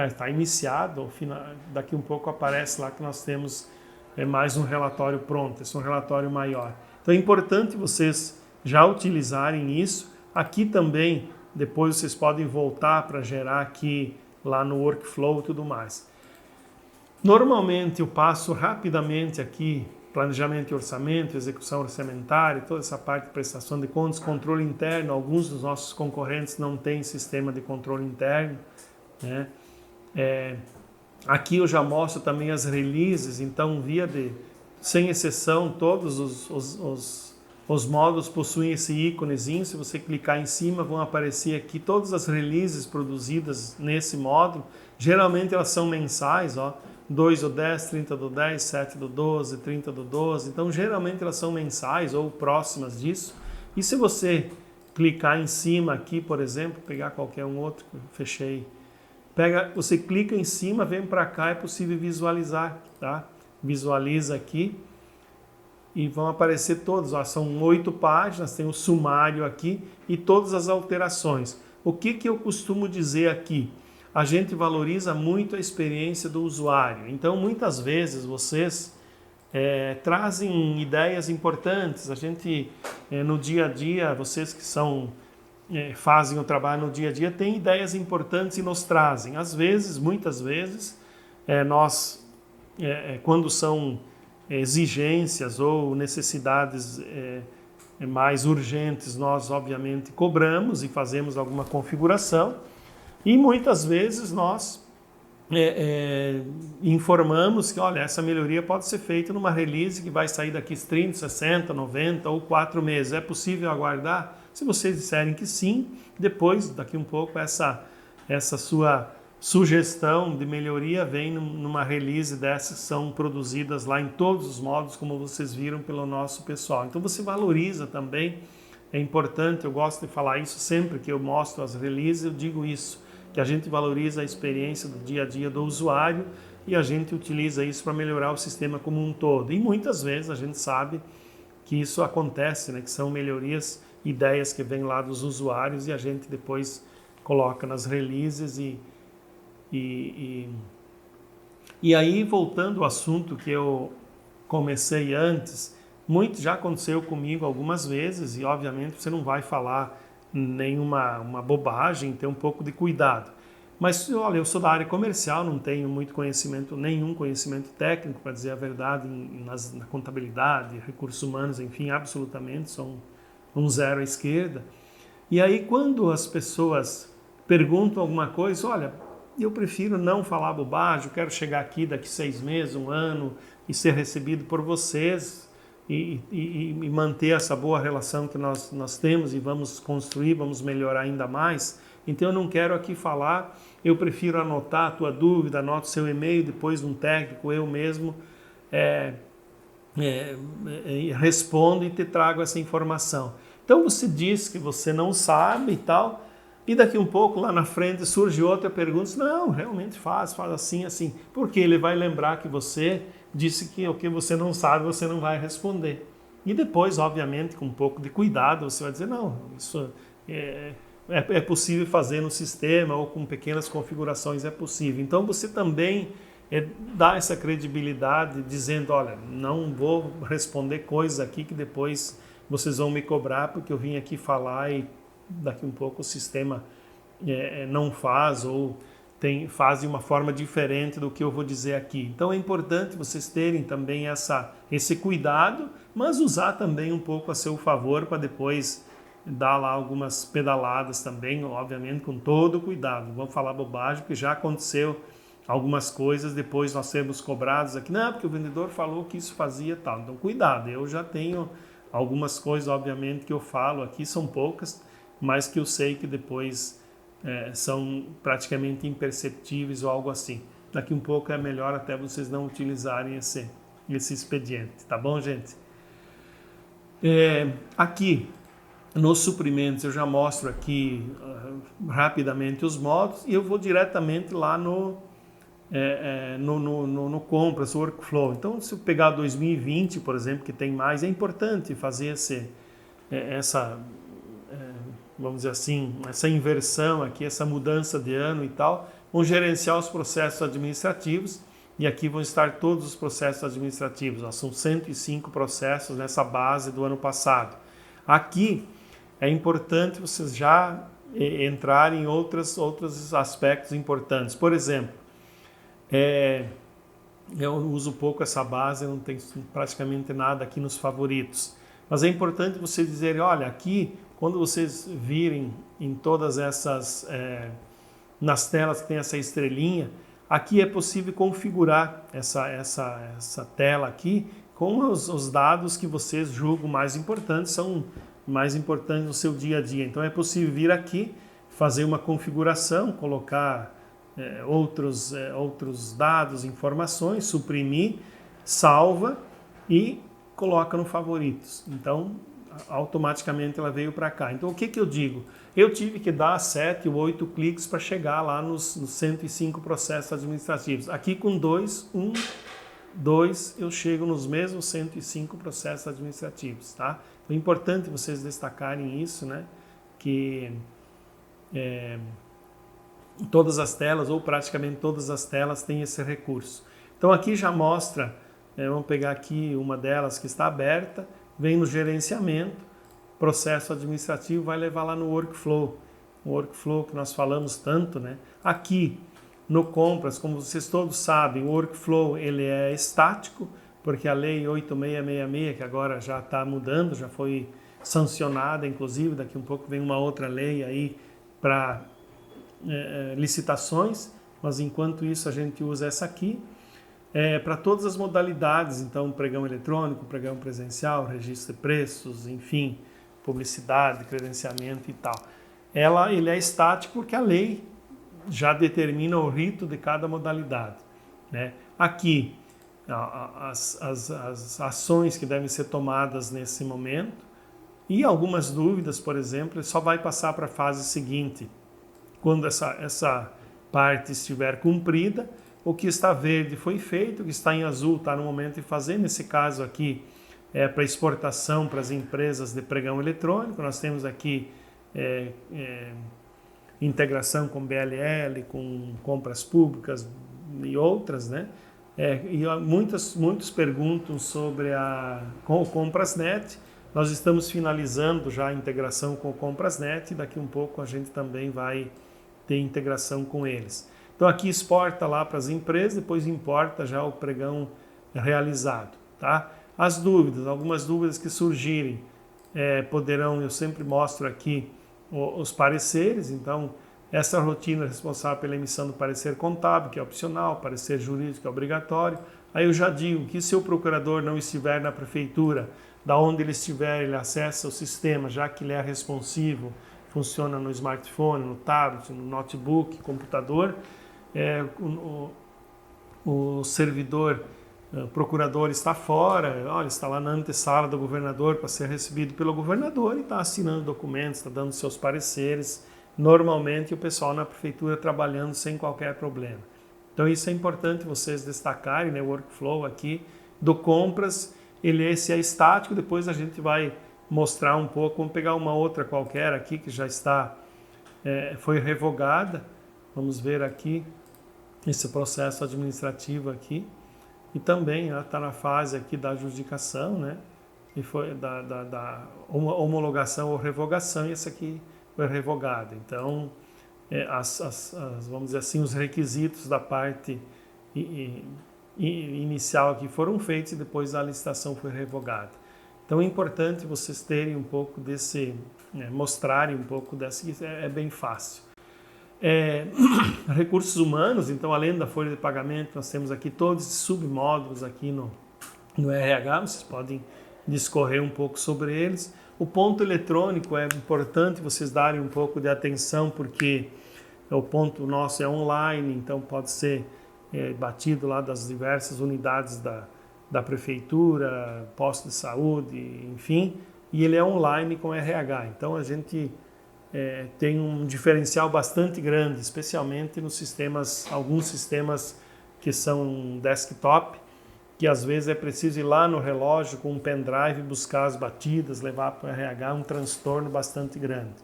está iniciado. Daqui um pouco aparece lá que nós temos mais um relatório pronto. Esse é um relatório maior. Então é importante vocês já utilizarem isso. Aqui também, depois vocês podem voltar para gerar aqui lá no workflow e tudo mais. Normalmente eu passo rapidamente aqui planejamento e orçamento, execução orçamentária, toda essa parte de prestação de contas, controle interno. Alguns dos nossos concorrentes não têm sistema de controle interno, né? Aqui eu já mostro também as releases, então sem exceção, todos os módulos possuem esse íconezinho. Se você clicar em cima, vão aparecer aqui todas as releases produzidas nesse módulo. Geralmente elas são mensais, 2/10, 30/10, 7/12, 30/12. Então, geralmente elas são mensais ou próximas disso. E se você clicar em cima aqui, por exemplo, pegar qualquer um outro, fechei. Você clica em cima, vem para cá, é possível visualizar, tá? Visualiza aqui e vão aparecer todos. São 8 páginas, tem o sumário aqui e todas as alterações. O que eu costumo dizer aqui? A gente valoriza muito a experiência do usuário. Então, muitas vezes, vocês trazem ideias importantes. A gente, no dia a dia, vocês que fazem o trabalho no dia a dia, têm ideias importantes e nos trazem. Às vezes, muitas vezes, nós, quando são exigências ou necessidades mais urgentes, nós, obviamente, cobramos e fazemos alguma configuração. E muitas vezes nós informamos que, olha, essa melhoria pode ser feita numa release que vai sair daqui 30, 60, 90 ou 4 meses. É possível aguardar? Se vocês disserem que sim, depois, daqui um pouco, essa sua sugestão de melhoria vem numa release dessas que são produzidas lá em todos os módulos, como vocês viram pelo nosso pessoal. Então você valoriza também, é importante, eu gosto de falar isso sempre que eu mostro as releases, eu digo isso, que a gente valoriza a experiência do dia a dia do usuário e a gente utiliza isso para melhorar o sistema como um todo. E muitas vezes a gente sabe que isso acontece, né? Que são melhorias, ideias que vêm lá dos usuários e a gente depois coloca nas releases e aí, voltando ao assunto que eu comecei antes, muito já aconteceu comigo algumas vezes e obviamente você não vai falar nenhuma bobagem, ter um pouco de cuidado. Mas, olha, eu sou da área comercial, não tenho nenhum conhecimento técnico, para dizer a verdade, na contabilidade, recursos humanos, enfim, absolutamente, sou um zero à esquerda. E aí, quando as pessoas perguntam alguma coisa, olha, eu prefiro não falar bobagem, eu quero chegar aqui daqui 6 meses, 1 ano, e ser recebido por vocês, e manter essa boa relação que nós temos e vamos construir, vamos melhorar ainda mais. Então eu não quero aqui falar, eu prefiro anotar a tua dúvida, anoto seu e-mail, depois um técnico, eu mesmo respondo e te trago essa informação. Então você diz que você não sabe e tal, e daqui um pouco lá na frente surge outra pergunta, não, realmente faz assim, assim, porque ele vai lembrar que você disse que o que você não sabe, você não vai responder. E depois, obviamente, com um pouco de cuidado, você vai dizer, não, isso é possível fazer no sistema ou com pequenas configurações é possível. Então, você também dá essa credibilidade dizendo, olha, não vou responder coisas aqui que depois vocês vão me cobrar porque eu vim aqui falar e daqui um pouco o sistema não faz ou faz de uma forma diferente do que eu vou dizer aqui. Então é importante vocês terem também esse cuidado, mas usar também um pouco a seu favor para depois dar lá algumas pedaladas também, obviamente com todo cuidado. Não vamos falar bobagem, porque já aconteceu algumas coisas, depois nós sermos cobrados aqui, não, porque o vendedor falou que isso fazia tal. Então cuidado, eu já tenho algumas coisas, obviamente, que eu falo aqui, são poucas, mas que eu sei que depois são praticamente imperceptíveis ou algo assim. Daqui um pouco é melhor até vocês não utilizarem esse expediente, tá bom, gente? Aqui, nos suprimentos, eu já mostro aqui rapidamente os módulos e eu vou diretamente lá no no compras, workflow. Então, se eu pegar 2020, por exemplo, que tem mais, é importante fazer essa, vamos dizer assim, essa inversão aqui, essa mudança de ano e tal. Vamos gerenciar os processos administrativos e aqui vão estar todos os processos administrativos. Ó, são 105 processos nessa base do ano passado. Aqui é importante vocês já entrarem em outros aspectos importantes. Por exemplo, eu uso pouco essa base, não tem praticamente nada aqui nos favoritos. Mas é importante vocês dizerem, olha, aqui, quando vocês virem em todas essas, nas telas que tem essa estrelinha, aqui é possível configurar essa tela aqui com os dados que vocês julgam mais importantes, são mais importantes no seu dia a dia. Então é possível vir aqui, fazer uma configuração, colocar outros dados, informações, suprimir, salva e coloca no favoritos. Então automaticamente ela veio para cá. Então o que eu digo? Eu tive que dar 7 ou 8 cliques para chegar lá nos 105 processos administrativos. Aqui com 2, 2, eu chego nos mesmos 105 processos administrativos, tá? Então é importante vocês destacarem isso, né? Que todas as telas, ou praticamente todas as telas, têm esse recurso. Então aqui já mostra, vamos pegar aqui uma delas que está aberta, vem no gerenciamento, processo administrativo, vai levar lá no workflow. O workflow que nós falamos tanto, né? Aqui no compras, como vocês todos sabem, o workflow ele é estático, porque a lei 8666, que agora já está mudando, já foi sancionada, inclusive, daqui um pouco vem uma outra lei aí para licitações, mas enquanto isso a gente usa essa aqui. Para todas as modalidades, então pregão eletrônico, pregão presencial, registro de preços, enfim, publicidade, credenciamento e tal. Ele é estático porque a lei já determina o rito de cada modalidade, né? Aqui, as ações que devem ser tomadas nesse momento e algumas dúvidas, por exemplo, só vai passar para a fase seguinte, quando essa parte estiver cumprida. O que está verde foi feito, o que está em azul está no momento de fazer. Nesse caso aqui é para exportação para as empresas de pregão eletrônico. Nós temos aqui integração com BLL, com compras públicas e outras, né? E muitos perguntam sobre com o Comprasnet. Nós estamos finalizando já a integração com o Comprasnet e daqui um pouco a gente também vai ter integração com eles. Então aqui exporta lá para as empresas, depois importa já o pregão realizado, tá? As dúvidas, algumas dúvidas que surgirem, poderão, eu sempre mostro aqui os pareceres. Então essa rotina é responsável pela emissão do parecer contábil, que é opcional, parecer jurídico que é obrigatório. Aí eu já digo que se o procurador não estiver na prefeitura, da onde ele estiver, ele acessa o sistema, já que ele é responsivo, funciona no smartphone, no tablet, no notebook, computador. O servidor, o procurador está fora, olha, está lá na antessala do governador para ser recebido pelo governador e está assinando documentos, está dando seus pareceres. Normalmente o pessoal na prefeitura trabalhando sem qualquer problema. Então isso é importante vocês destacarem, né? O workflow aqui do compras, esse é estático, depois a gente vai mostrar um pouco, vamos pegar uma outra qualquer aqui que já está, foi revogada. Vamos ver aqui esse processo administrativo aqui e também está na fase aqui da adjudicação, né? E foi da homologação ou revogação, e esse aqui foi revogado. Então, vamos dizer assim, os requisitos da parte inicial aqui foram feitos e depois a licitação foi revogada. Então é importante vocês terem um pouco mostrarem um pouco desse, é bem fácil. Recursos humanos, então além da folha de pagamento, nós temos aqui todos esses submódulos aqui no RH, vocês podem discorrer um pouco sobre eles. O ponto eletrônico é importante vocês darem um pouco de atenção, porque o ponto nosso é online, então pode ser batido lá das diversas unidades da prefeitura, posto de saúde, enfim, e ele é online com RH. Então a gente tem um diferencial bastante grande, especialmente nos sistemas, alguns sistemas que são desktop, que às vezes é preciso ir lá no relógio com um pendrive, buscar as batidas, levar para o RH, um transtorno bastante grande.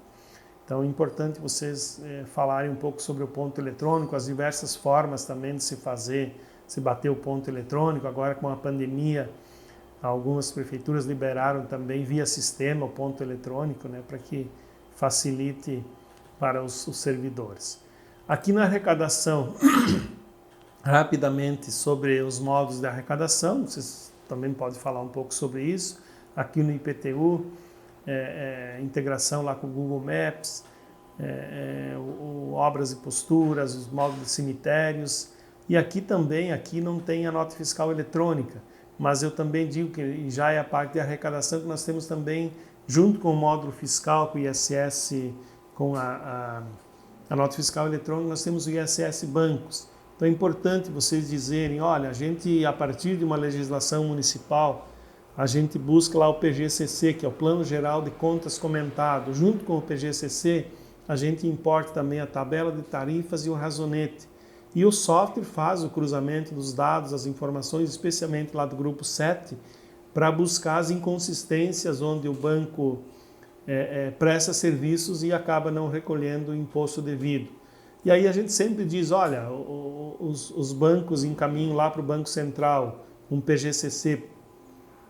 Então é importante vocês falarem um pouco sobre o ponto eletrônico, as diversas formas também de se bater o ponto eletrônico. Agora com a pandemia, algumas prefeituras liberaram também via sistema o ponto eletrônico, né, para que facilite para os servidores. Aqui na arrecadação, rapidamente sobre os modos de arrecadação, vocês também podem falar um pouco sobre isso. Aqui no IPTU, integração lá com o Google Maps, obras e posturas, os modos de cemitérios. E aqui também, aqui não tem a nota fiscal eletrônica, mas eu também digo que já é a parte de arrecadação que nós temos também, junto com o módulo fiscal, com o ISS, com a nota fiscal eletrônica, nós temos o ISS Bancos. Então é importante vocês dizerem, olha, a gente, a partir de uma legislação municipal, a gente busca lá o PGCC, que é o Plano Geral de Contas Comentado. Junto com o PGCC, a gente importa também a tabela de tarifas e o razonete. E o software faz o cruzamento dos dados, as informações, especialmente lá do grupo 7, para buscar as inconsistências onde o banco presta serviços e acaba não recolhendo o imposto devido. E aí a gente sempre diz, olha, os bancos encaminham lá para o Banco Central um PGCC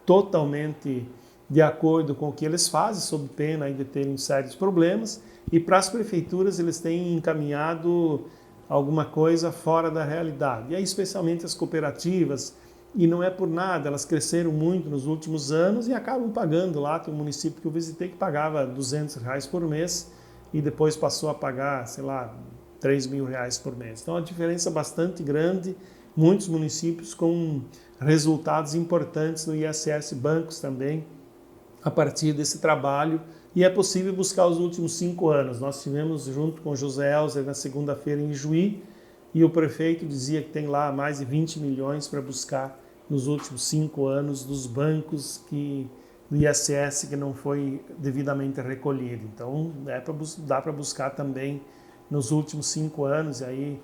totalmente de acordo com o que eles fazem, sob pena de terem sérios problemas, e para as prefeituras eles têm encaminhado alguma coisa fora da realidade. E aí especialmente as cooperativas, e não é por nada, elas cresceram muito nos últimos anos e acabam pagando lá. Tem um município que eu visitei que pagava R$200 por mês e depois passou a pagar, sei lá, R$3.000 por mês. Então a diferença é bastante grande, muitos municípios com resultados importantes no ISS Bancos também, a partir desse trabalho, e é possível buscar os últimos 5 anos. Nós tivemos junto com o José Elzer na segunda-feira em Juí, e o prefeito dizia que tem lá mais de 20 milhões para buscar nos últimos 5 anos dos bancos do ISS que não foi devidamente recolhido. Então dá para buscar também nos últimos 5 anos, e aí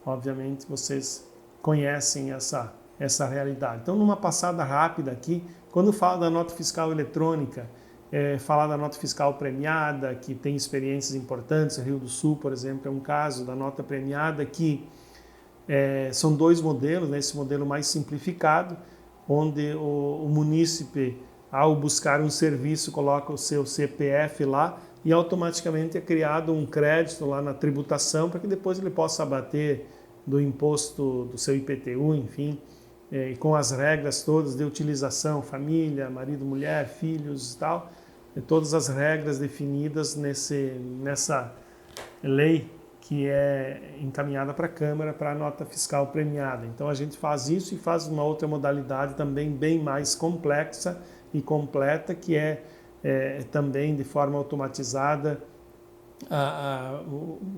obviamente vocês conhecem essa realidade. Então, numa passada rápida aqui, quando falo da nota fiscal eletrônica, falar da nota fiscal premiada, que tem experiências importantes, o Rio do Sul, por exemplo, é um caso da nota premiada que são 2 modelos, né? Esse modelo mais simplificado, onde o munícipe, ao buscar um serviço, coloca o seu CPF lá e automaticamente é criado um crédito lá na tributação para que depois ele possa abater do imposto do seu IPTU, enfim, com as regras todas de utilização, família, marido, mulher, filhos e tal, todas as regras definidas nessa lei que é encaminhada para a Câmara para a nota fiscal premiada. Então a gente faz isso e faz uma outra modalidade também bem mais complexa e completa, que é também de forma automatizada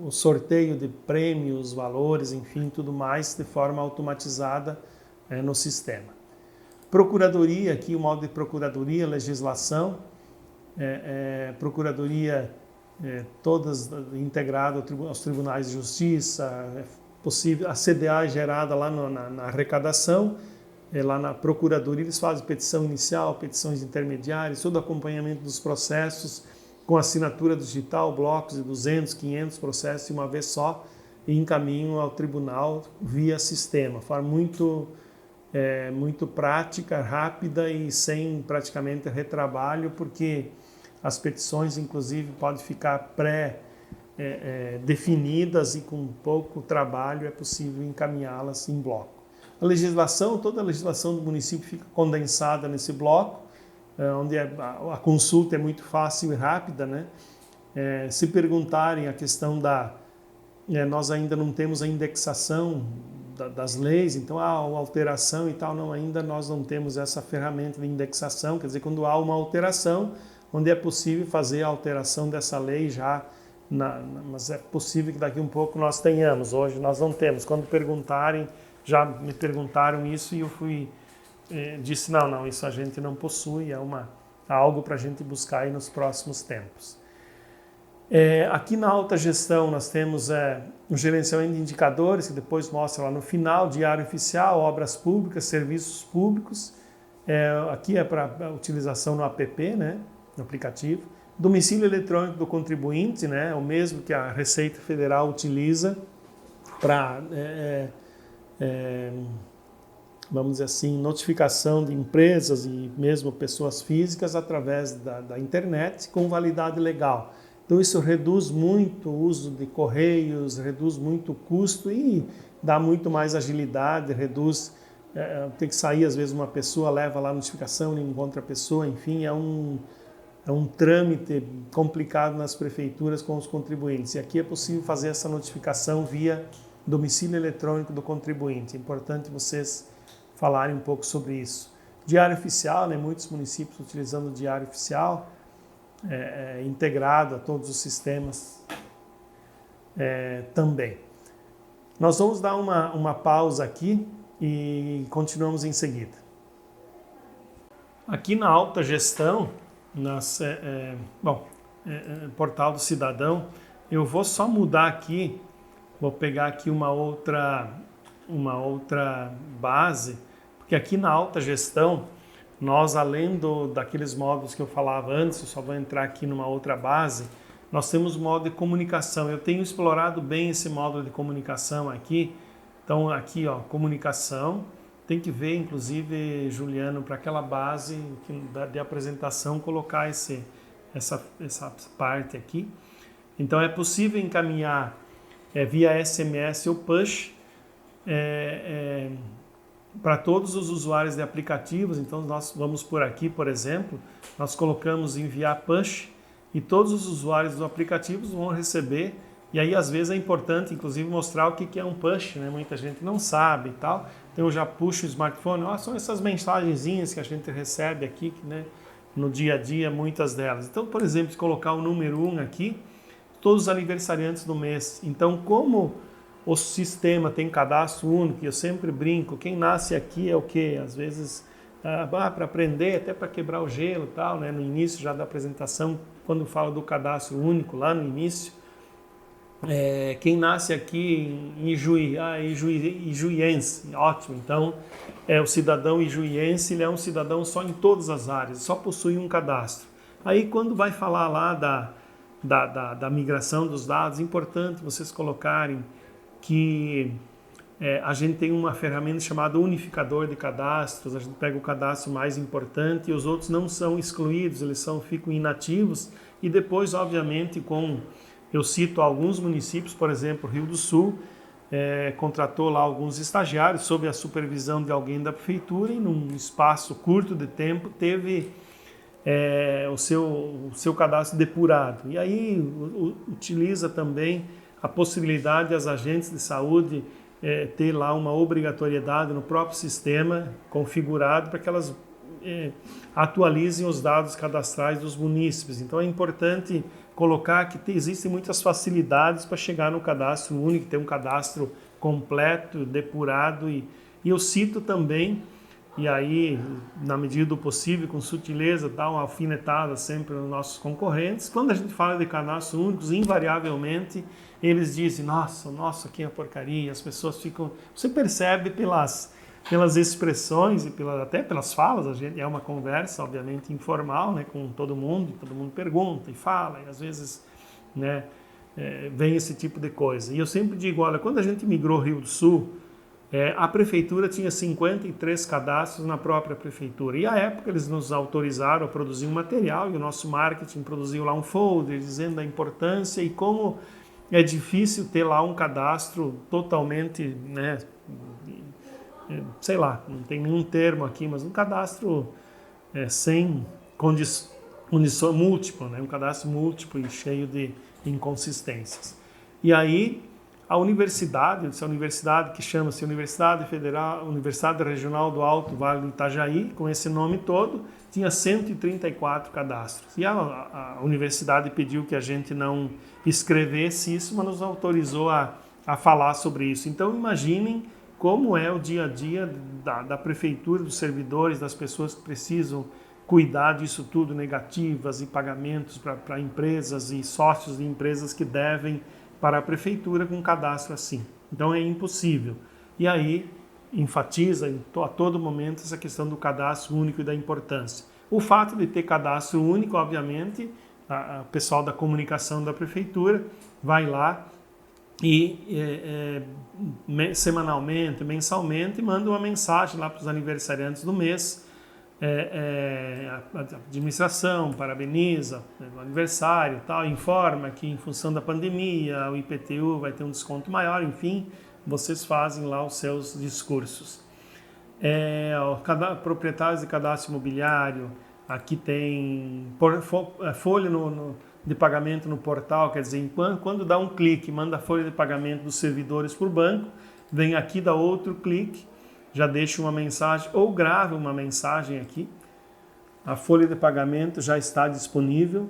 o sorteio de prêmios, valores, enfim, tudo mais de forma automatizada no sistema. Procuradoria, aqui o modo de procuradoria, legislação, procuradoria todas integradas aos tribunais de justiça, possível, a CDA é gerada lá na arrecadação, lá na procuradoria eles fazem petição inicial, petições intermediárias, todo o acompanhamento dos processos, com assinatura digital, blocos de 200, 500 processos de uma vez só, e encaminham ao tribunal via sistema, forma muito prática, rápida e sem praticamente retrabalho, porque as petições, inclusive, podem ficar pré-definidas e com pouco trabalho é possível encaminhá-las em bloco. A legislação, toda a legislação do município fica condensada nesse bloco, onde a consulta é muito fácil e rápida, né? Se perguntarem a questão nós ainda não temos a indexação das leis, então há uma alteração e tal, não, ainda nós não temos essa ferramenta de indexação, quer dizer, quando há uma alteração, onde é possível fazer a alteração dessa lei já, mas é possível que daqui um pouco nós tenhamos, hoje nós não temos. Quando perguntarem, já me perguntaram isso e eu disse, não, isso a gente não possui, algo para a gente buscar aí nos próximos tempos. Aqui na alta gestão nós temos o gerenciamento de indicadores, que depois mostra lá no final, diário oficial, obras públicas, serviços públicos. Aqui é para utilização no app, né, no aplicativo. Domicílio eletrônico do contribuinte, né, é o mesmo que a Receita Federal utiliza para, vamos dizer assim, notificação de empresas e mesmo pessoas físicas através da internet com validade legal. Então isso reduz muito o uso de correios, reduz muito o custo e dá muito mais agilidade, reduz, tem que sair às vezes uma pessoa, leva lá a notificação, e encontra a pessoa, enfim, é um trâmite complicado nas prefeituras com os contribuintes. E aqui é possível fazer essa notificação via domicílio eletrônico do contribuinte. É importante vocês falarem um pouco sobre isso. Diário oficial, né? Muitos municípios utilizando o diário oficial, integrado a todos os sistemas também. Nós vamos dar uma pausa aqui e continuamos em seguida. Aqui na alta gestão, portal do cidadão, eu vou só mudar aqui, vou pegar aqui uma outra base, porque aqui na alta gestão, nós além daqueles módulos que eu falava antes, eu só vou entrar aqui numa outra base, nós temos o módulo de comunicação. Eu tenho explorado bem esse módulo de comunicação aqui. Então aqui, ó, comunicação, tem que ver, inclusive, Juliano, para aquela base de apresentação, colocar essa parte aqui. Então é possível encaminhar via SMS ou push para todos os usuários de aplicativos. Então nós vamos por aqui, por exemplo, nós colocamos enviar push e todos os usuários dos aplicativos vão receber. E aí às vezes é importante inclusive mostrar o que é um push, né? Muita gente não sabe e tal. Então eu já puxo o smartphone, são essas mensagenzinhas que a gente recebe aqui, né? No dia a dia, muitas delas. Então, por exemplo, se colocar o número 1 aqui, todos os aniversariantes do mês. Então, como o sistema tem cadastro único, eu sempre brinco, quem nasce aqui é o quê? Às vezes, para aprender, até para quebrar o gelo e tal, né? No início já da apresentação, quando falo do cadastro único, lá no início, quem nasce aqui em ijuiense, ótimo. Então, o cidadão ijuiense, ele é um cidadão só em todas as áreas, só possui um cadastro. Aí, quando vai falar lá da migração dos dados, é importante vocês colocarem que a gente tem uma ferramenta chamada unificador de cadastros. A gente pega o cadastro mais importante e os outros não são excluídos, eles ficam inativos. E depois, obviamente, eu cito alguns municípios, por exemplo, Rio do Sul, contratou lá alguns estagiários sob a supervisão de alguém da prefeitura e num espaço curto de tempo teve o seu cadastro depurado. E aí utiliza também a possibilidade das agentes de saúde ter lá uma obrigatoriedade no próprio sistema configurado para que elas atualizem os dados cadastrais dos munícipes. Então é importante colocar que existem muitas facilidades para chegar no cadastro único, ter um cadastro completo, depurado. E eu cito também, e aí, na medida do possível, com sutileza, dá uma alfinetada sempre nos nossos concorrentes. Quando a gente fala de cadastros únicos, invariavelmente, eles dizem, nossa, que é porcaria, as pessoas ficam... Você percebe pelas expressões e até pelas falas, a gente é uma conversa, obviamente, informal, né, com todo mundo pergunta e fala, e às vezes, né, vem esse tipo de coisa. E eu sempre digo, olha, quando a gente migrou Rio do Sul, a prefeitura tinha 53 cadastros na própria prefeitura. E à época eles nos autorizaram a produzir um material e o nosso marketing produziu lá um folder dizendo a importância e como é difícil ter lá um cadastro totalmente, né, sei lá, não tem nenhum termo aqui, mas um cadastro sem condição múltipla, né, um cadastro múltiplo e cheio de inconsistências. E aí a universidade, essa universidade que chama-se Universidade Regional do Alto Vale do Itajaí, com esse nome todo, tinha 134 cadastros. E a universidade pediu que a gente não escrevesse isso, mas nos autorizou a falar sobre isso. Então imaginem como é o dia a dia da prefeitura, dos servidores, das pessoas que precisam cuidar disso tudo, negativas e pagamentos para empresas e sócios de empresas que devem para a prefeitura com um cadastro assim. Então é impossível. E aí enfatiza a todo momento essa questão do cadastro único e da importância. O fato de ter cadastro único, obviamente, o pessoal da comunicação da prefeitura vai lá e semanalmente, mensalmente, manda uma mensagem lá para os aniversariantes do mês. A administração parabeniza o aniversário, tal, informa que em função da pandemia o IPTU vai ter um desconto maior, enfim, vocês fazem lá os seus discursos. Proprietários de cadastro imobiliário, aqui tem folha de pagamento no portal, quer dizer, quando dá um clique, manda a folha de pagamento dos servidores para o banco, vem aqui, dá outro clique, já deixa uma mensagem ou grava uma mensagem aqui. A folha de pagamento já está disponível.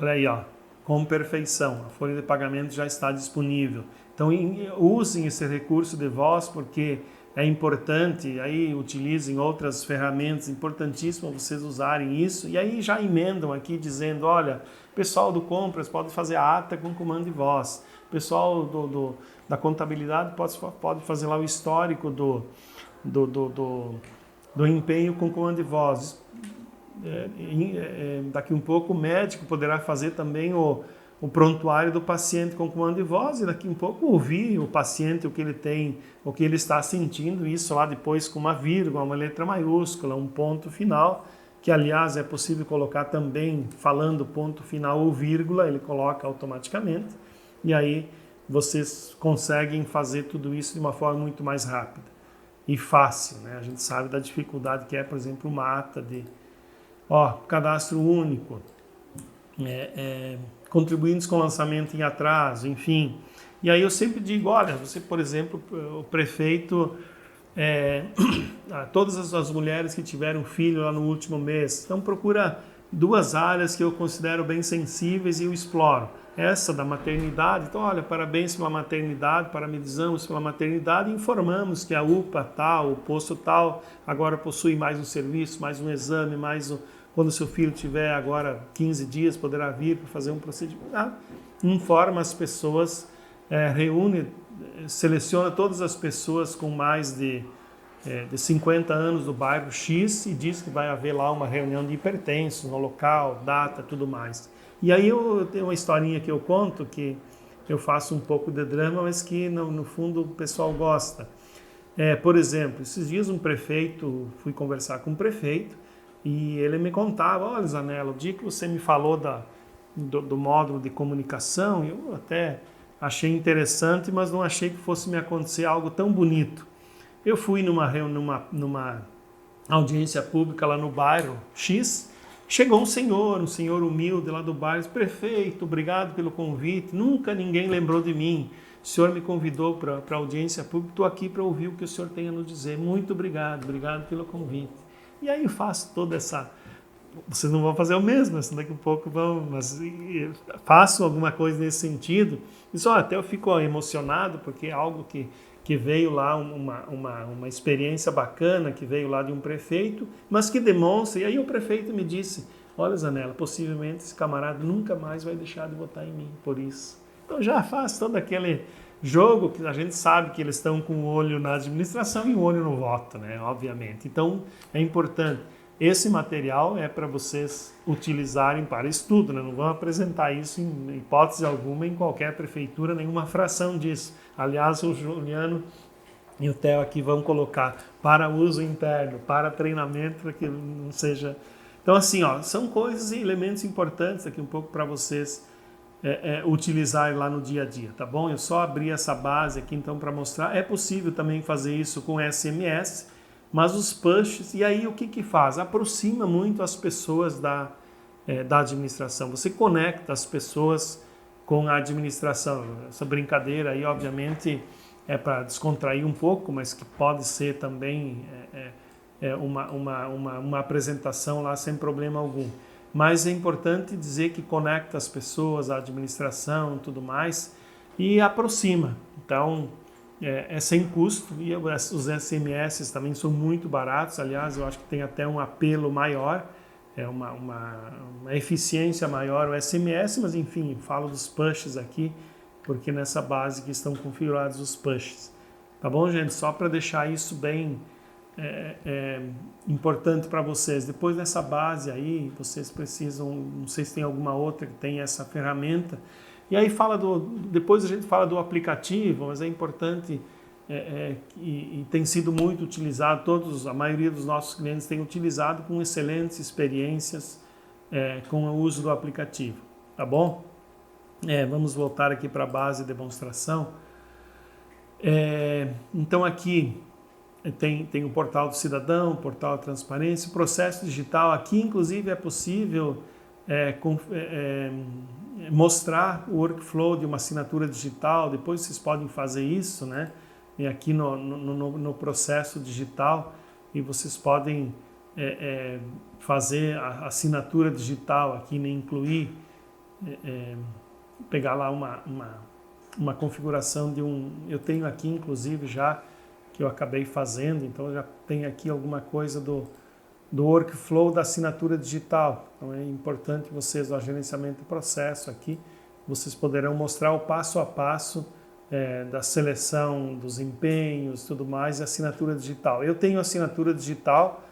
Olha aí, ó, com perfeição, a folha de pagamento já está disponível. Então usem esse recurso de voz porque é importante, aí utilizem outras ferramentas, importantíssimo vocês usarem isso, e aí já emendam aqui dizendo, olha, pessoal do compras pode fazer a ata com comando de voz, pessoal da contabilidade pode fazer lá o histórico do empenho com comando de voz. Daqui um pouco o médico poderá fazer também o prontuário do paciente com comando de voz e daqui um pouco ouvir o paciente, o que ele tem, o que ele está sentindo, isso lá depois com uma vírgula, uma letra maiúscula, um ponto final, que aliás é possível colocar também falando ponto final ou vírgula, ele coloca automaticamente e aí vocês conseguem fazer tudo isso de uma forma muito mais rápida e fácil, né? A gente sabe da dificuldade que é, por exemplo, uma ata de cadastro único, contribuintes com lançamento em atraso, enfim. E aí eu sempre digo, olha, você, por exemplo, o prefeito, todas as mulheres que tiveram filho lá no último mês, então procura 2 áreas que eu considero bem sensíveis e eu exploro. Essa da maternidade, então olha, parabéns pela maternidade, parabenizamos pela maternidade, informamos que a UPA tal, o posto tal, agora possui mais um serviço, mais um exame, quando seu filho tiver agora 15 dias, poderá vir para fazer um procedimento. Informa as pessoas, reúne, seleciona todas as pessoas com mais de 50 anos do bairro X e diz que vai haver lá uma reunião de hipertensos no local, data, tudo mais. E aí eu tenho uma historinha que eu conto, que eu faço um pouco de drama, mas que no fundo o pessoal gosta. Por exemplo, esses dias fui conversar com um prefeito, e ele me contava, olha Zanella, o dia que você me falou do módulo de comunicação, eu até achei interessante, mas não achei que fosse me acontecer algo tão bonito. Eu fui numa audiência pública lá no bairro X, chegou um senhor humilde lá do bairro, disse, prefeito, obrigado pelo convite, nunca ninguém lembrou de mim, o senhor me convidou para a audiência pública, estou aqui para ouvir o que o senhor tem a nos dizer, muito obrigado pelo convite. E aí eu faço toda essa... Vocês não vão fazer o mesmo, assim, daqui a pouco vão... Mas faço alguma coisa nesse sentido. E só até eu fico emocionado, porque é algo que veio lá, uma experiência bacana, que veio lá de um prefeito, mas que demonstra... E aí o prefeito me disse, olha Zanella, possivelmente esse camarada nunca mais vai deixar de votar em mim por isso. Então já faz todo aquele... jogo que a gente sabe que eles estão com o olho na administração e o olho no voto, né? Obviamente. Então, é importante. Esse material é para vocês utilizarem para estudo, né? Não vão apresentar isso em hipótese alguma em qualquer prefeitura, nenhuma fração disso. Aliás, o Juliano e o Theo aqui vão colocar para uso interno, para treinamento, para que não seja... Então, assim, são coisas e elementos importantes aqui um pouco para vocês utilizar lá no dia a dia, tá bom? Eu só abri essa base aqui então para mostrar. É possível também fazer isso com SMS, mas os pushes, e aí o que faz? Aproxima muito as pessoas da administração. Você conecta as pessoas com a administração. Essa brincadeira aí, obviamente, é para descontrair um pouco, mas que pode ser também uma apresentação lá sem problema algum. Mas é importante dizer que conecta as pessoas, a administração, tudo mais, e aproxima. Então, é sem custo, e os SMS também são muito baratos. Aliás, eu acho que tem até um apelo maior, uma eficiência maior o SMS, mas enfim, falo dos pushes aqui, porque nessa base que estão configurados os pushes. Tá bom, gente? Só para deixar isso bem importante para vocês. Depois dessa base aí, vocês precisam, não sei se tem alguma outra que tenha essa ferramenta. E aí depois a gente fala do aplicativo, mas é importante e tem sido muito utilizado, a maioria dos nossos clientes tem utilizado com excelentes experiências com o uso do aplicativo, tá bom? Vamos voltar aqui para a base de demonstração. Então aqui tem o portal do cidadão, o portal de transparência, o processo digital. Aqui inclusive é possível mostrar o workflow de uma assinatura digital. Depois vocês podem fazer isso, né? E aqui no processo digital, e vocês podem fazer a assinatura digital aqui, né? Incluir, pegar lá uma configuração de eu tenho aqui inclusive já, que eu acabei fazendo, então já tem aqui alguma coisa do workflow da assinatura digital. Então é importante vocês, no gerenciamento do processo aqui, vocês poderão mostrar o passo a passo da seleção dos empenhos, tudo mais, e assinatura digital. Eu tenho assinatura digital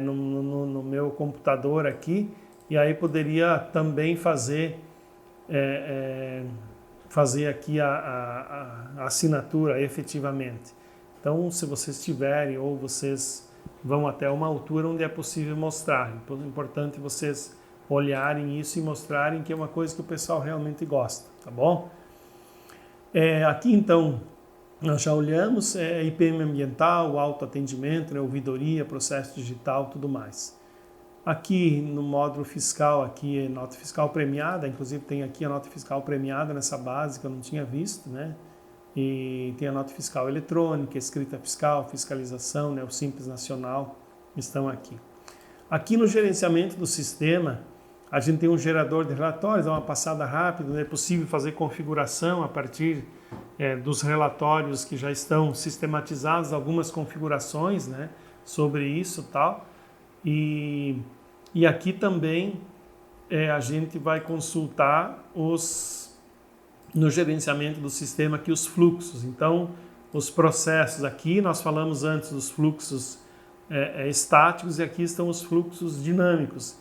no meu computador aqui, e aí poderia também fazer aqui a assinatura efetivamente. Então, se vocês tiverem ou vocês vão até uma altura onde é possível mostrar, então é importante vocês olharem isso e mostrarem que é uma coisa que o pessoal realmente gosta, tá bom? Aqui então nós já olhamos IPM ambiental, autoatendimento, ouvidoria, processo digital, tudo mais. Aqui no módulo fiscal, aqui é nota fiscal premiada, inclusive tem aqui a nota fiscal premiada nessa base que eu não tinha visto, né? E tem a nota fiscal eletrônica, escrita fiscal, fiscalização, né? O Simples Nacional estão aqui. Aqui no gerenciamento do sistema, a gente tem um gerador de relatórios, dá uma passada rápida, né? É possível fazer configuração a partir dos relatórios que já estão sistematizados, algumas configurações, né? Sobre isso e tal. E aqui também a gente vai consultar no gerenciamento do sistema aqui os fluxos. Então, os processos aqui, nós falamos antes dos fluxos estáticos e aqui estão os fluxos dinâmicos.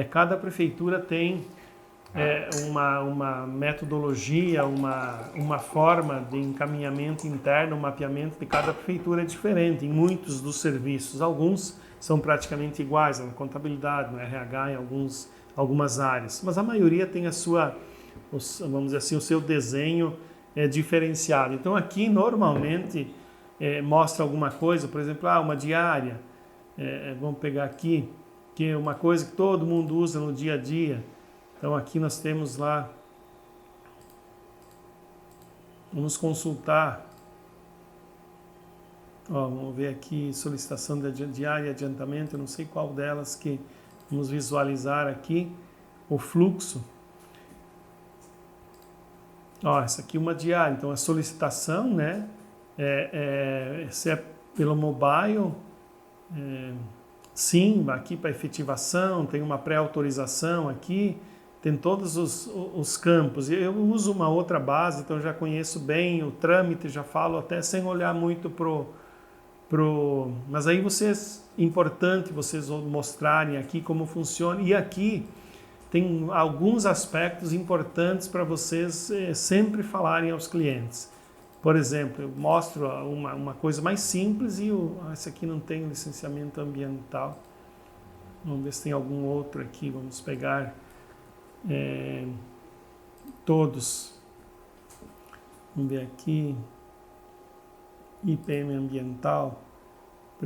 Cada prefeitura tem uma metodologia, uma forma de encaminhamento interno, o mapeamento de cada prefeitura é diferente em muitos dos serviços. Alguns são praticamente iguais, na contabilidade, no RH, em algumas áreas, mas a maioria tem vamos dizer assim, o seu desenho diferenciado. Então aqui normalmente mostra alguma coisa, por exemplo, uma diária, vamos pegar aqui, que é uma coisa que todo mundo usa no dia a dia. Então aqui nós temos lá, vamos consultar, vamos ver aqui, solicitação de diária e adiantamento, eu não sei qual delas que vamos visualizar aqui, o fluxo. Essa aqui é uma diária, então a solicitação, né, se é pelo mobile, sim, aqui para efetivação, tem uma pré-autorização aqui, tem todos os campos. Eu uso uma outra base, então já conheço bem o trâmite, já falo até sem olhar muito mas aí importante vocês mostrarem aqui como funciona, e aqui tem alguns aspectos importantes para vocês sempre falarem aos clientes. Por exemplo, eu mostro uma coisa mais simples e esse aqui não tem licenciamento ambiental. Vamos ver se tem algum outro aqui, vamos pegar todos. Vamos ver aqui, IPM ambiental,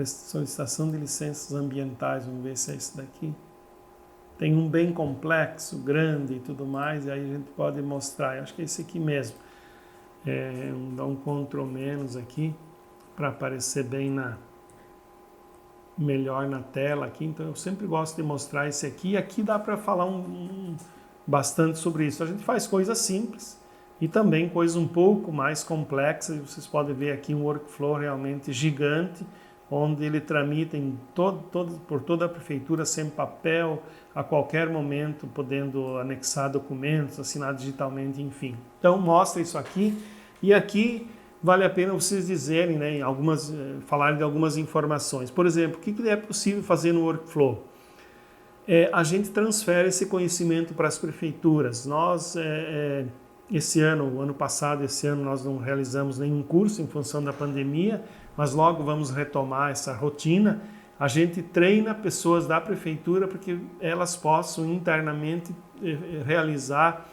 solicitação de licenças ambientais, vamos ver se é esse daqui. Tem um bem complexo, grande e tudo mais, e aí a gente pode mostrar, eu acho que é esse aqui mesmo. Dá um Ctrl- aqui, para aparecer bem melhor na tela aqui, então eu sempre gosto de mostrar esse aqui, e aqui dá para falar bastante sobre isso. A gente faz coisas simples, e também coisas um pouco mais complexas. Vocês podem ver aqui um workflow realmente gigante, onde ele tramita por toda a prefeitura sem papel, a qualquer momento, podendo anexar documentos, assinar digitalmente, enfim. Então mostra isso aqui, e aqui vale a pena vocês dizerem, né, falarem de algumas informações. Por exemplo, o que é possível fazer no workflow? A gente transfere esse conhecimento para as prefeituras. Nós, esse ano nós não realizamos nenhum curso em função da pandemia, mas logo vamos retomar essa rotina. A gente treina pessoas da prefeitura para que elas possam internamente realizar,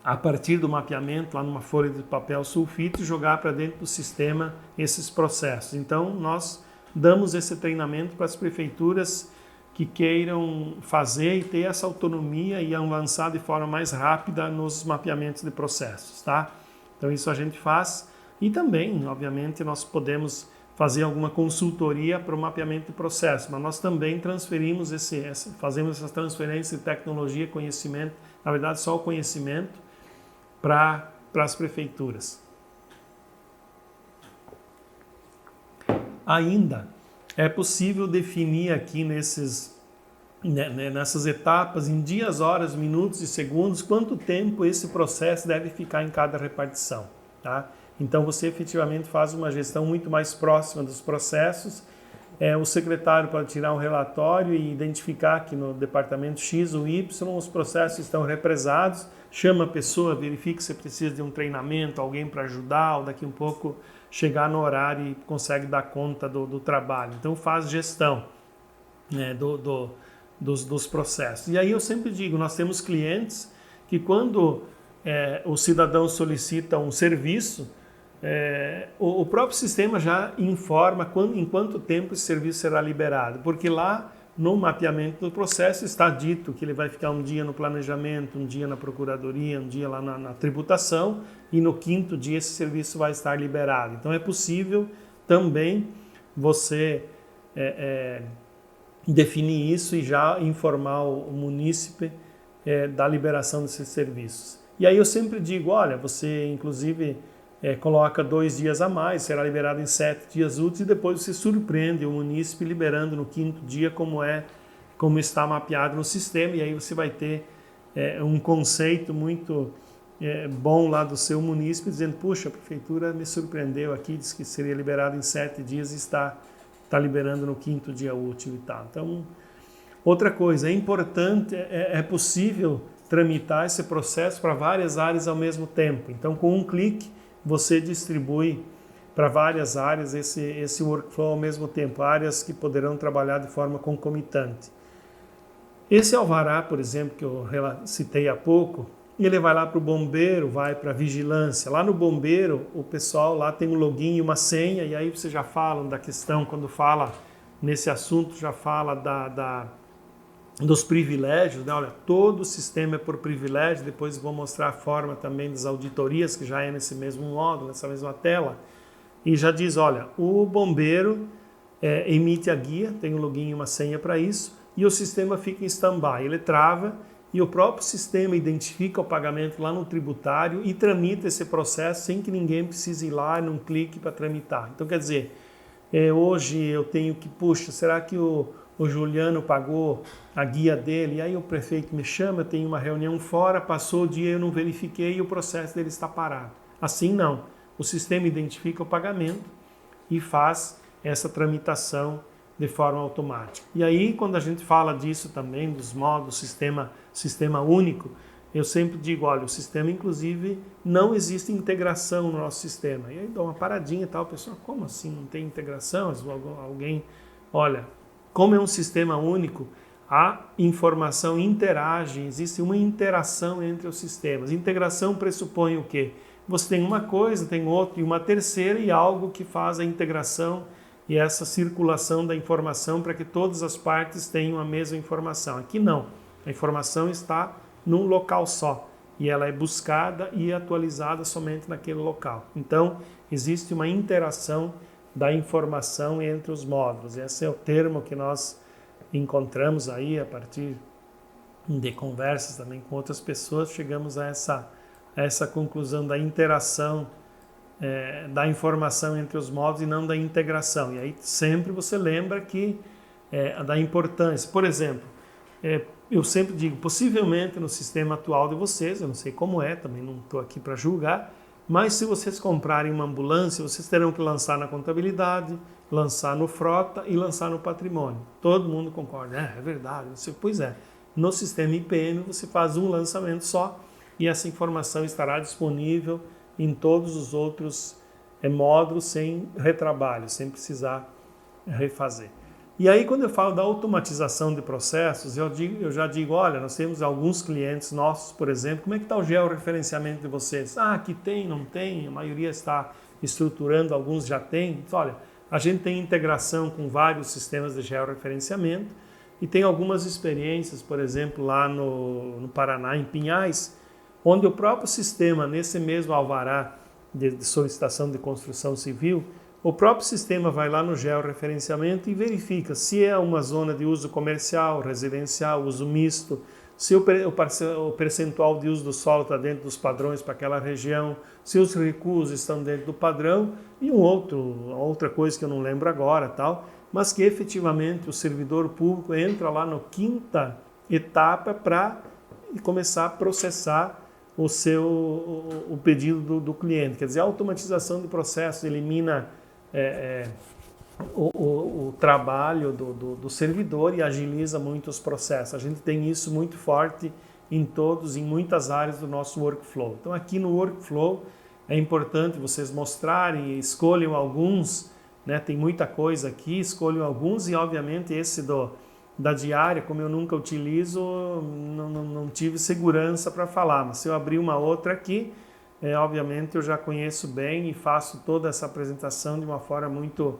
a partir do mapeamento, lá numa folha de papel sulfite, jogar para dentro do sistema esses processos. Então, nós damos esse treinamento para as prefeituras que queiram fazer e ter essa autonomia e avançar de forma mais rápida nos mapeamentos de processos, tá? Então, isso a gente faz. E também, obviamente, nós podemos fazer alguma consultoria para o mapeamento de processo, mas nós também transferimos fazemos essa transferência de tecnologia, conhecimento, na verdade só o conhecimento, para as prefeituras. Ainda é possível definir aqui nessas etapas, em dias, horas, minutos e segundos, quanto tempo esse processo deve ficar em cada repartição, tá? Então você efetivamente faz uma gestão muito mais próxima dos processos. O secretário pode tirar um relatório e identificar que no departamento X ou Y os processos estão represados, chama a pessoa, verifica se precisa de um treinamento, alguém para ajudar, ou daqui um pouco chegar no horário e consegue dar conta do trabalho. Então faz gestão, né, dos processos. E aí eu sempre digo, nós temos clientes que quando o cidadão solicita um serviço, o próprio sistema já informa em quanto tempo esse serviço será liberado, porque lá no mapeamento do processo está dito que ele vai ficar um dia no planejamento, um dia na procuradoria, um dia lá na tributação, e no 5º dia esse serviço vai estar liberado. Então é possível também você definir isso e já informar o munícipe da liberação desses serviços. E aí eu sempre digo, olha, você inclusive coloca 2 dias a mais, será liberado em 7 dias úteis, e depois você surpreende o munícipe liberando no 5º dia como está mapeado no sistema, e aí você vai ter um conceito muito bom lá do seu munícipe, dizendo, puxa, a prefeitura me surpreendeu aqui, disse que seria liberado em 7 dias e está liberando no 5º dia útil e tal. Então, outra coisa, é importante, é possível tramitar esse processo para várias áreas ao mesmo tempo. Então, com um clique, você distribui para várias áreas esse workflow ao mesmo tempo, áreas que poderão trabalhar de forma concomitante. Esse alvará, por exemplo, que eu citei há pouco, ele vai lá para o bombeiro, vai para a vigilância. Lá no bombeiro, o pessoal lá tem um login e uma senha, e aí vocês já falam da questão, quando fala nesse assunto, já fala dos privilégios, né? Olha, todo o sistema é por privilégio, depois vou mostrar a forma também das auditorias, que já é nesse mesmo módulo, nessa mesma tela, e já diz, olha, o bombeiro emite a guia, tem um login e uma senha para isso, e o sistema fica em stand-by, ele trava, e o próprio sistema identifica o pagamento lá no tributário e tramita esse processo sem que ninguém precise ir lá num clique para tramitar. Então, quer dizer, hoje eu tenho que, puxa, será que o Juliano pagou a guia dele, e aí o prefeito me chama, eu tenho uma reunião fora, passou o dia, eu não verifiquei e o processo dele está parado. Assim não, o sistema identifica o pagamento e faz essa tramitação de forma automática. E aí quando a gente fala disso também, dos modos, sistema único, eu sempre digo, olha, o sistema inclusive não existe integração no nosso sistema. E aí dá uma paradinha e tal, a pessoa, como assim não tem integração? Alguém, olha, como é um sistema único, a informação interage, existe uma interação entre os sistemas. Integração pressupõe o quê? Você tem uma coisa, tem outra e uma terceira e algo que faz a integração e essa circulação da informação para que todas as partes tenham a mesma informação. Aqui não, a informação está num local só e ela é buscada e atualizada somente naquele local. Então, existe uma interação da informação entre os módulos. Esse é o termo que nós encontramos aí a partir de conversas também com outras pessoas, chegamos a essa conclusão da interação, da informação entre os módulos e não da integração. E aí sempre você lembra que da importância. Por exemplo, eu sempre digo, possivelmente no sistema atual de vocês, eu não sei como é, também não estou aqui para julgar, mas se vocês comprarem uma ambulância, vocês terão que lançar na contabilidade, lançar no frota e lançar no patrimônio. Todo mundo concorda, é verdade. Pois é, no sistema IPM você faz um lançamento só e essa informação estará disponível em todos os outros módulos sem retrabalho, sem precisar refazer. E aí, quando eu falo da automatização de processos, eu já digo, olha, nós temos alguns clientes nossos, por exemplo, como é que está o georreferenciamento de vocês? Ah, aqui tem, não tem, a maioria está estruturando, alguns já têm. Então, olha, a gente tem integração com vários sistemas de georreferenciamento e tem algumas experiências, por exemplo, lá no Paraná, em Pinhais, onde o próprio sistema, nesse mesmo alvará de solicitação de construção civil, o próprio sistema vai lá no georreferenciamento e verifica se é uma zona de uso comercial, residencial, uso misto, se o percentual de uso do solo está dentro dos padrões para aquela região, se os recuos estão dentro do padrão e outra coisa que eu não lembro agora, tal, mas que efetivamente o servidor público entra lá na quinta etapa para começar a processar o pedido do cliente. Quer dizer, a automatização de processos elimina o trabalho do servidor e agiliza muito os processos. A gente tem isso muito forte em muitas áreas do nosso workflow. Então aqui no workflow é importante vocês mostrarem, escolham alguns, né? Tem muita coisa aqui, escolham alguns e obviamente esse da diária, como eu nunca utilizo, não tive segurança para falar, mas se eu abrir uma outra aqui, obviamente eu já conheço bem e faço toda essa apresentação de uma forma muito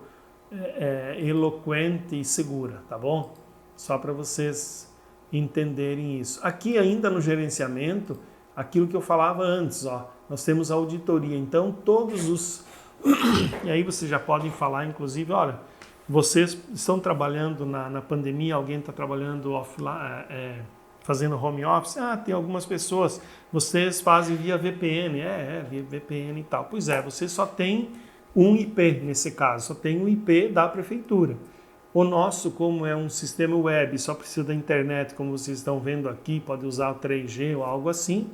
eloquente e segura, tá bom? Só para vocês entenderem isso. Aqui ainda no gerenciamento, aquilo que eu falava antes, ó, nós temos a auditoria, então todos os... E aí vocês já podem falar, inclusive, olha, vocês estão trabalhando na pandemia, alguém está trabalhando offline, fazendo home office, tem algumas pessoas, vocês fazem via VPN, via VPN e tal. Pois é, você só tem um IP nesse caso, só tem um IP da prefeitura. O nosso, como é um sistema web, só precisa da internet, como vocês estão vendo aqui, pode usar o 3G ou algo assim,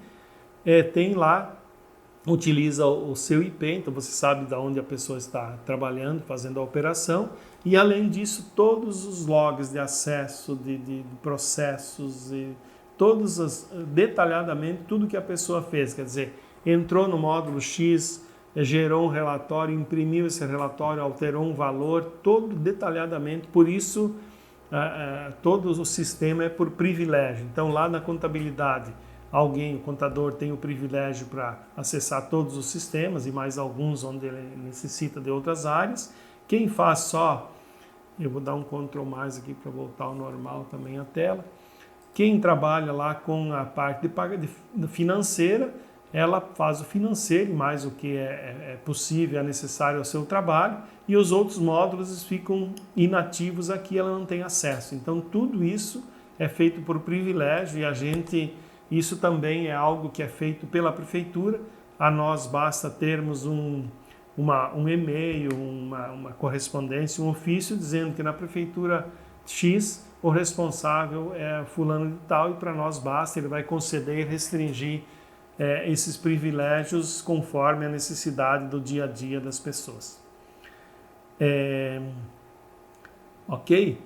tem lá, utiliza o seu IP, então você sabe de onde a pessoa está trabalhando, fazendo a operação, e além disso, todos os logs de acesso, de processos, e detalhadamente tudo que a pessoa fez, quer dizer, entrou no módulo X, gerou um relatório, imprimiu esse relatório, alterou um valor, todo detalhadamente, por isso todo o sistema é por privilégio. Então lá na contabilidade, o contador tem o privilégio para acessar todos os sistemas e mais alguns onde ele necessita de outras áreas. Quem faz só, eu vou dar um Ctrl mais aqui para voltar ao normal também a tela. Quem trabalha lá com a parte de financeira, ela faz o financeiro, mais o que é possível, é necessário ao seu trabalho, e os outros módulos ficam inativos aqui, ela não tem acesso. Então tudo isso é feito por privilégio e isso também é algo que é feito pela prefeitura. A nós basta termos um e-mail, uma correspondência, um ofício dizendo que na prefeitura X o responsável é fulano de tal e para nós basta, ele vai conceder e restringir esses privilégios conforme a necessidade do dia a dia das pessoas. Ok?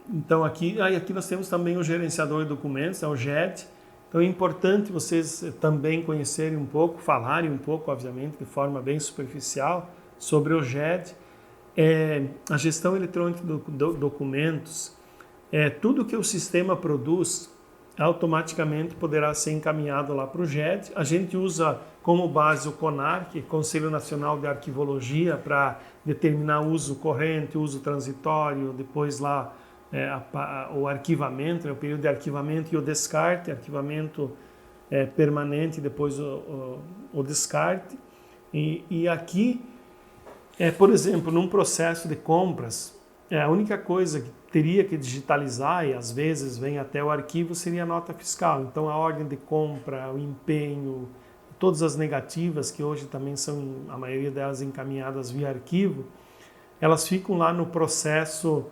Então aqui nós temos também o gerenciador de documentos, é o GED. Então é importante vocês também conhecerem um pouco, falarem um pouco, obviamente, de forma bem superficial, sobre o GED. A gestão eletrônica de documentos, tudo que o sistema produz, automaticamente poderá ser encaminhado lá para o GED. A gente usa como base o CONARC, Conselho Nacional de Arquivologia, para determinar o uso corrente, o uso transitório, depois lá o arquivamento, o período de arquivamento e o descarte, arquivamento permanente, depois o descarte. E aqui, por exemplo, num processo de compras, a única coisa que teria que digitalizar e às vezes vem até o arquivo seria a nota fiscal. Então a ordem de compra, o empenho, todas as negativas que hoje também são, a maioria delas encaminhadas via arquivo, elas ficam lá no processo,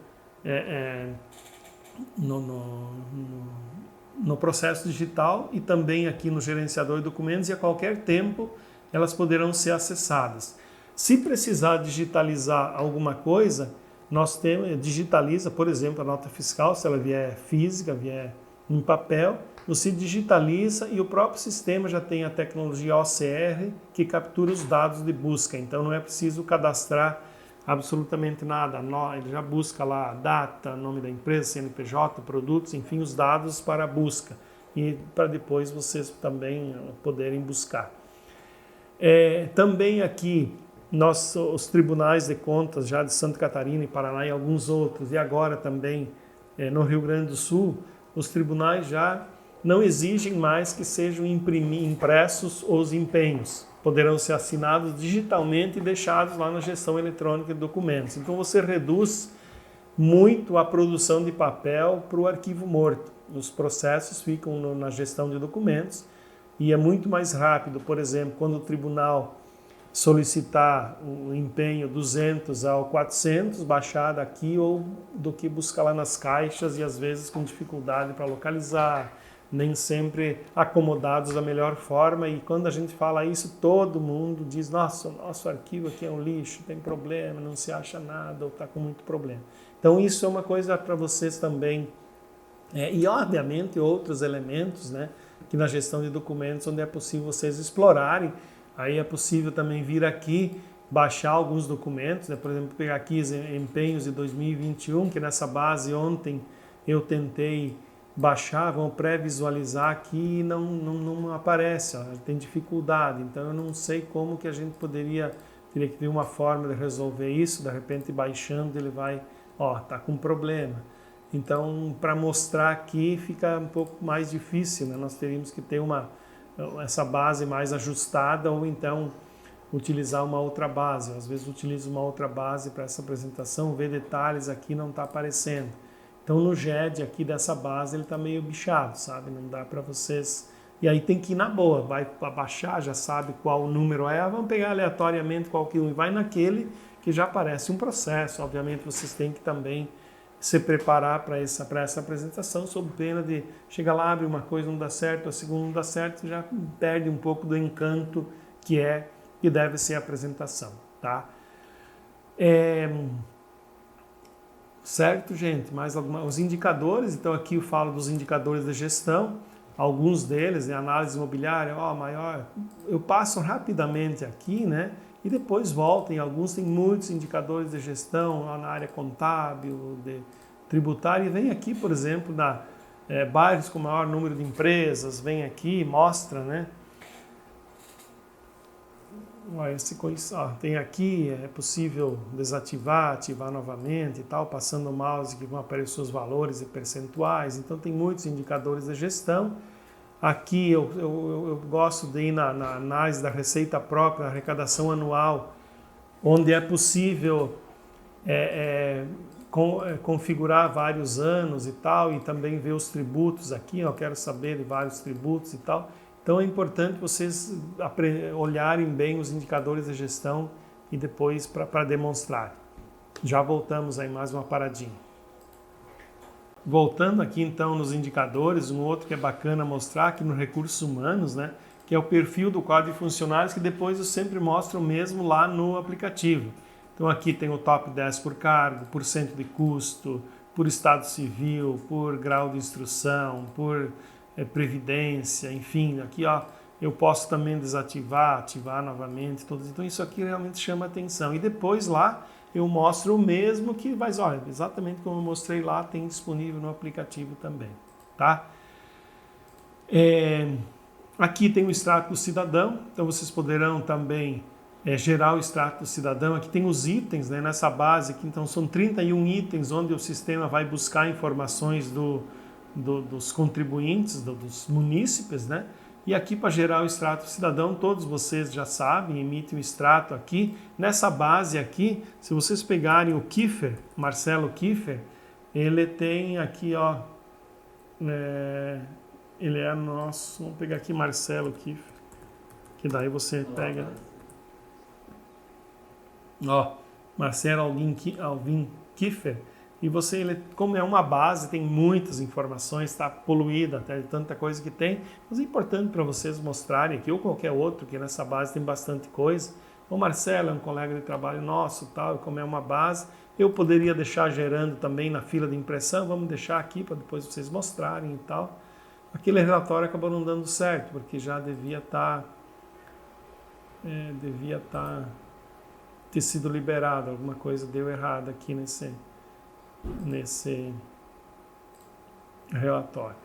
no processo digital e também aqui no gerenciador de documentos e a qualquer tempo elas poderão ser acessadas. Se precisar digitalizar alguma coisa, nós temos, digitaliza, por exemplo, a nota fiscal, se ela vier física, vier em papel, você digitaliza e o próprio sistema já tem a tecnologia OCR que captura os dados de busca, então não é preciso cadastrar absolutamente nada, ele já busca lá a data, nome da empresa, CNPJ, produtos, enfim, os dados para a busca e para depois vocês também poderem buscar. Também aqui, os tribunais de contas já de Santa Catarina e Paraná e alguns outros, e agora também no Rio Grande do Sul, os tribunais já não exigem mais que sejam impressos os empenhos. Poderão ser assinados digitalmente e deixados lá na gestão eletrônica de documentos. Então você reduz muito a produção de papel para o arquivo morto. Os processos ficam na gestão de documentos e é muito mais rápido. Por exemplo, quando o tribunal solicitar o empenho 200 ao 400, baixar daqui ou do que buscar lá nas caixas e às vezes com dificuldade para localizar, nem sempre acomodados da melhor forma, e quando a gente fala isso, todo mundo diz, nossa, o nosso arquivo aqui é um lixo, tem problema, não se acha nada ou está com muito problema. Então isso é uma coisa para vocês também, e obviamente outros elementos, né, que na gestão de documentos onde é possível vocês explorarem. Aí é possível também vir aqui, baixar alguns documentos, né? Por exemplo, pegar aqui os empenhos de 2021, que nessa base ontem eu tentei baixar, vamos pré-visualizar aqui e não aparece, ó, tem dificuldade. Então eu não sei como que a gente teria que ter uma forma de resolver isso, de repente baixando ele vai, tá com problema. Então para mostrar aqui fica um pouco mais difícil, né? Nós teríamos que ter essa base mais ajustada ou então utilizar uma outra base. Às vezes utilizo uma outra base para essa apresentação, ver detalhes aqui não está aparecendo. Então no GED aqui dessa base ele está meio bichado, sabe? Não dá para vocês... E aí tem que ir na boa, vai baixar, já sabe qual o número é, vamos pegar aleatoriamente qual que e vai naquele que já aparece um processo. Obviamente vocês têm que também se preparar para essa apresentação, sob pena de chegar lá, abre uma coisa, não dá certo, a segunda não dá certo, já perde um pouco do encanto que deve ser a apresentação, tá? Certo, gente? Mais os indicadores, então aqui eu falo dos indicadores de gestão, alguns deles, né, análise imobiliária, maior, eu passo rapidamente aqui, né? E depois voltem, alguns têm muitos indicadores de gestão na área contábil, tributária, e vem aqui, por exemplo, bairros com maior número de empresas, vem aqui e mostra, né? Tem aqui, é possível desativar, ativar novamente e tal, passando o mouse que vão aparecer os valores e percentuais, então tem muitos indicadores de gestão. Aqui eu gosto de ir na análise da receita própria, arrecadação anual, onde é possível configurar vários anos e tal, e também ver os tributos aqui, eu quero saber de vários tributos e tal. Então é importante vocês olharem bem os indicadores de gestão e depois para demonstrar. Já voltamos aí mais uma paradinha. Voltando aqui então nos indicadores, um outro que é bacana mostrar aqui no recursos humanos, né, que é o perfil do quadro de funcionários, que depois eu sempre mostro mesmo lá no aplicativo. Então aqui tem o top 10 por cargo, por cento de custo, por estado civil, por grau de instrução, por previdência, enfim, aqui eu posso também desativar, ativar novamente, todos. Então isso aqui realmente chama atenção. E depois lá eu mostro o mesmo que, mas olha, exatamente como eu mostrei lá, tem disponível no aplicativo também, tá? Aqui tem o extrato do cidadão, então vocês poderão também gerar o extrato do cidadão. Aqui tem os itens, né, nessa base aqui, então são 31 itens onde o sistema vai buscar informações dos contribuintes, dos munícipes, né? E aqui para gerar o extrato cidadão, todos vocês já sabem, emitem o extrato aqui. Nessa base aqui, se vocês pegarem o Kiefer, Marcelo Kiefer, ele tem aqui, ó, ele é nosso, vamos pegar aqui Marcelo Kiffer, que daí você pega, ó, Marcelo Alvin Kiffer, e você, ele, como é uma base, tem muitas informações, está poluída até de tanta coisa que tem, mas é importante para vocês mostrarem aqui, ou qualquer outro, que nessa base tem bastante coisa. O Marcelo é um colega de trabalho nosso, tal, e como é uma base, eu poderia deixar gerando também na fila de impressão, vamos deixar aqui para depois vocês mostrarem e tal. Aquele relatório acabou não dando certo, porque já devia estar ter sido liberado, alguma coisa deu errado aqui nesse relatório.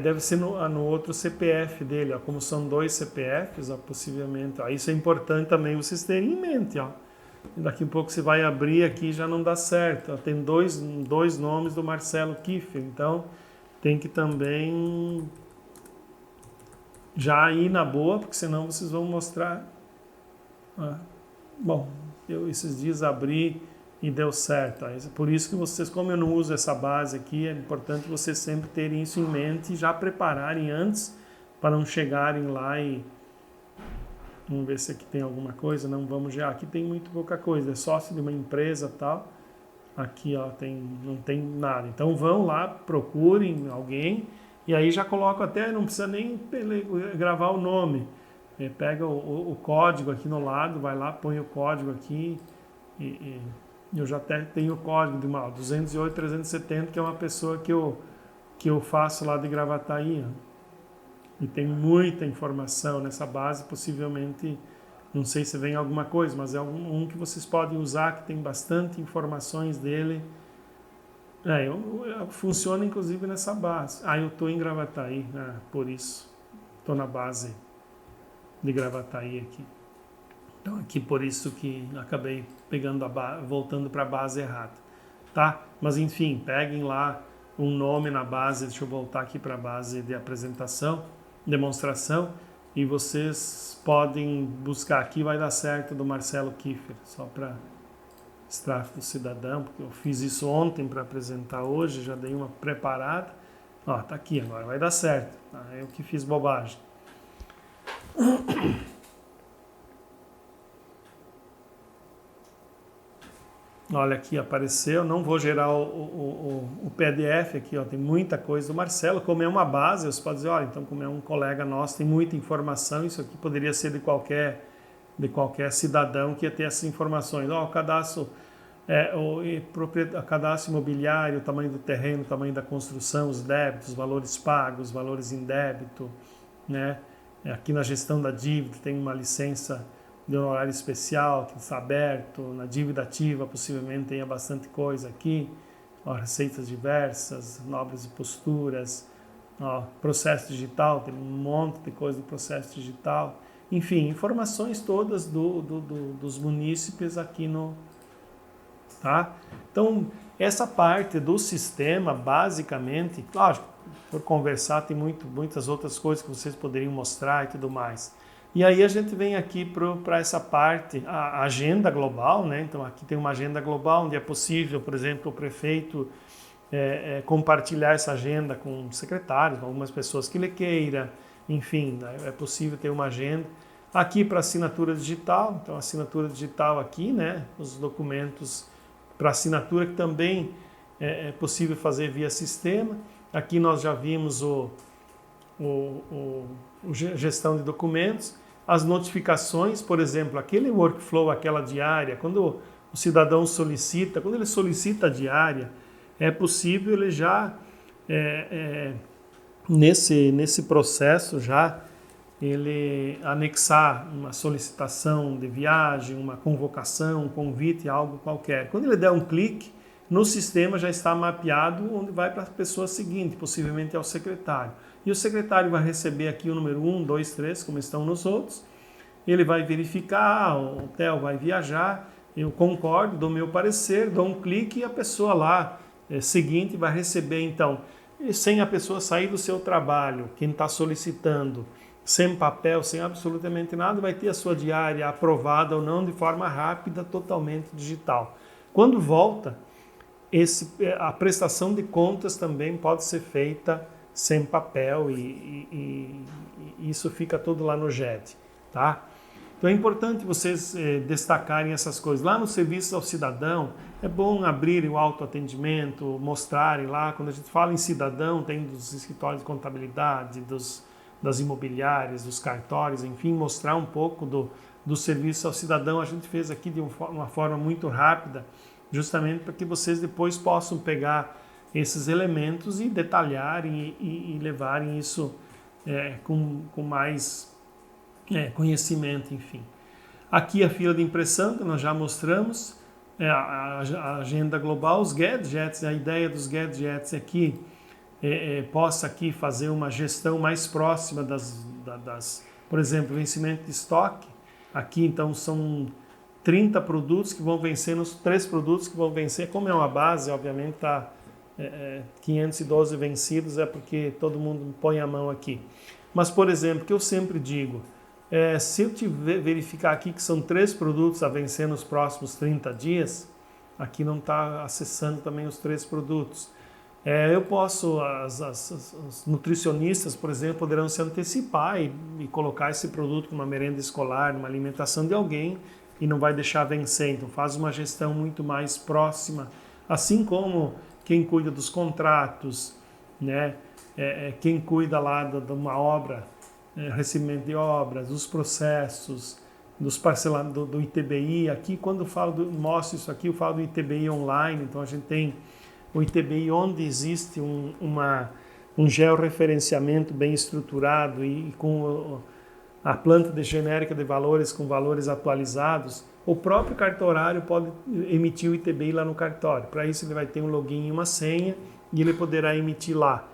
Deve ser no outro CPF dele, ó, como são 2 CPFs, ó, possivelmente. Ó, isso é importante também vocês terem em mente. Ó. Daqui a pouco você vai abrir aqui e já não dá certo. Ó, tem dois nomes do Marcelo Kiffer, então tem que também já ir na boa, porque senão vocês vão mostrar. Bom, eu esses dias abri e deu certo. Por isso que vocês, como eu não uso essa base aqui, é importante vocês sempre terem isso em mente e já prepararem antes para não chegarem lá e... Vamos ver se aqui tem alguma coisa. Não, vamos já. Aqui tem muito pouca coisa. É sócio de uma empresa e tal. Aqui, ó, não tem nada. Então vão lá, procurem alguém e aí já coloco até, não precisa nem gravar o nome. Pega o código aqui no lado, vai lá, põe o código aqui e eu já até tenho o código de 208-370, que é uma pessoa que eu faço lá de Gravataí. E tem muita informação nessa base, possivelmente, não sei se vem alguma coisa, mas é um que vocês podem usar, que tem bastante informações dele. Funciona inclusive nessa base. Eu estou em Gravataí, por isso. Estou na base de Gravataí aqui. Então aqui por isso que acabei pegando voltando para a base errada, tá? Mas enfim, peguem lá um nome na base, deixa eu voltar aqui para a base de apresentação, demonstração, e vocês podem buscar aqui, vai dar certo, do Marcelo Kiffer, só para extrato do cidadão, porque eu fiz isso ontem para apresentar hoje, já dei uma preparada, ó, tá aqui agora, vai dar certo, eu que fiz bobagem. Olha aqui, apareceu, não vou gerar o PDF aqui, ó, tem muita coisa do Marcelo, como é uma base, você pode dizer, olha, então como é um colega nosso, tem muita informação, isso aqui poderia ser de qualquer cidadão que ia ter essas informações, ó, o cadastro, o cadastro imobiliário, o tamanho do terreno, o tamanho da construção, os débitos, os valores pagos, os valores em débito, né? Aqui na gestão da dívida tem uma licença de um horário especial que está aberto, na dívida ativa possivelmente tenha bastante coisa aqui, ó, receitas diversas, nobres e posturas, ó, processo digital, tem um monte de coisa do processo digital, enfim, informações todas dos munícipes aqui no... Tá? Então, essa parte do sistema, basicamente, claro, por conversar tem muitas outras coisas que vocês poderiam mostrar e tudo mais. E aí a gente vem aqui para essa parte, a agenda global, né? Então aqui tem uma agenda global onde é possível, por exemplo, o prefeito compartilhar essa agenda com secretários, com algumas pessoas que ele queira, enfim, é possível ter uma agenda. Aqui para assinatura digital, então assinatura digital aqui, né? Os documentos para assinatura que também é possível fazer via sistema. Aqui nós já vimos gestão de documentos, as notificações, por exemplo, aquele workflow, aquela diária, quando o cidadão solicita, quando ele solicita a diária, é possível ele já, nesse processo já, ele anexar uma solicitação de viagem, uma convocação, um convite, algo qualquer. Quando ele der um clique, no sistema já está mapeado onde vai para a pessoa seguinte, possivelmente é o secretário. E o secretário vai receber aqui o número 1, 2, 3, como estão nos outros. Ele vai verificar, o hotel vai viajar, eu concordo, dou meu parecer, dou um clique e a pessoa lá seguinte vai receber. Então, sem a pessoa sair do seu trabalho, quem está solicitando, sem papel, sem absolutamente nada, vai ter a sua diária aprovada ou não de forma rápida, totalmente digital. Quando volta, a prestação de contas também pode ser feita sem papel e isso fica tudo lá no GED, tá? Então é importante vocês destacarem essas coisas. Lá no serviço ao cidadão, é bom abrirem o autoatendimento, mostrarem lá, quando a gente fala em cidadão, tem dos escritórios de contabilidade, das imobiliárias, dos cartórios, enfim, mostrar um pouco do serviço ao cidadão. A gente fez aqui de uma forma muito rápida, justamente para que vocês depois possam pegar esses elementos e detalharem e levarem isso com mais conhecimento, enfim. Aqui a fila de impressão, que nós já mostramos, a agenda global, os gadgets, a ideia dos gadgets é que possa aqui fazer uma gestão mais próxima por exemplo, vencimento de estoque. Aqui, então, são 30 produtos que vão vencer, nos 3 produtos que vão vencer. Como é uma base, obviamente, está 512 vencidos, é porque todo mundo põe a mão aqui. Mas, por exemplo, que eu sempre digo, se eu verificar aqui que são 3 produtos a vencer nos próximos 30 dias, aqui não está acessando também os 3 produtos. Eu posso, os nutricionistas, por exemplo, poderão se antecipar e colocar esse produto numa merenda escolar, numa alimentação de alguém e não vai deixar vencer. Então faz uma gestão muito mais próxima, assim como quem cuida dos contratos, né? Quem cuida lá de uma obra, recebimento de obras, dos processos, dos parcelamentos do ITBI. Aqui, quando eu mostro isso aqui, eu falo do ITBI online. Então a gente tem o ITBI onde existe um georreferenciamento bem estruturado e com a planta de genérica de valores com valores atualizados. O próprio cartorário pode emitir o ITBI lá no cartório. Para isso ele vai ter um login e uma senha e ele poderá emitir lá.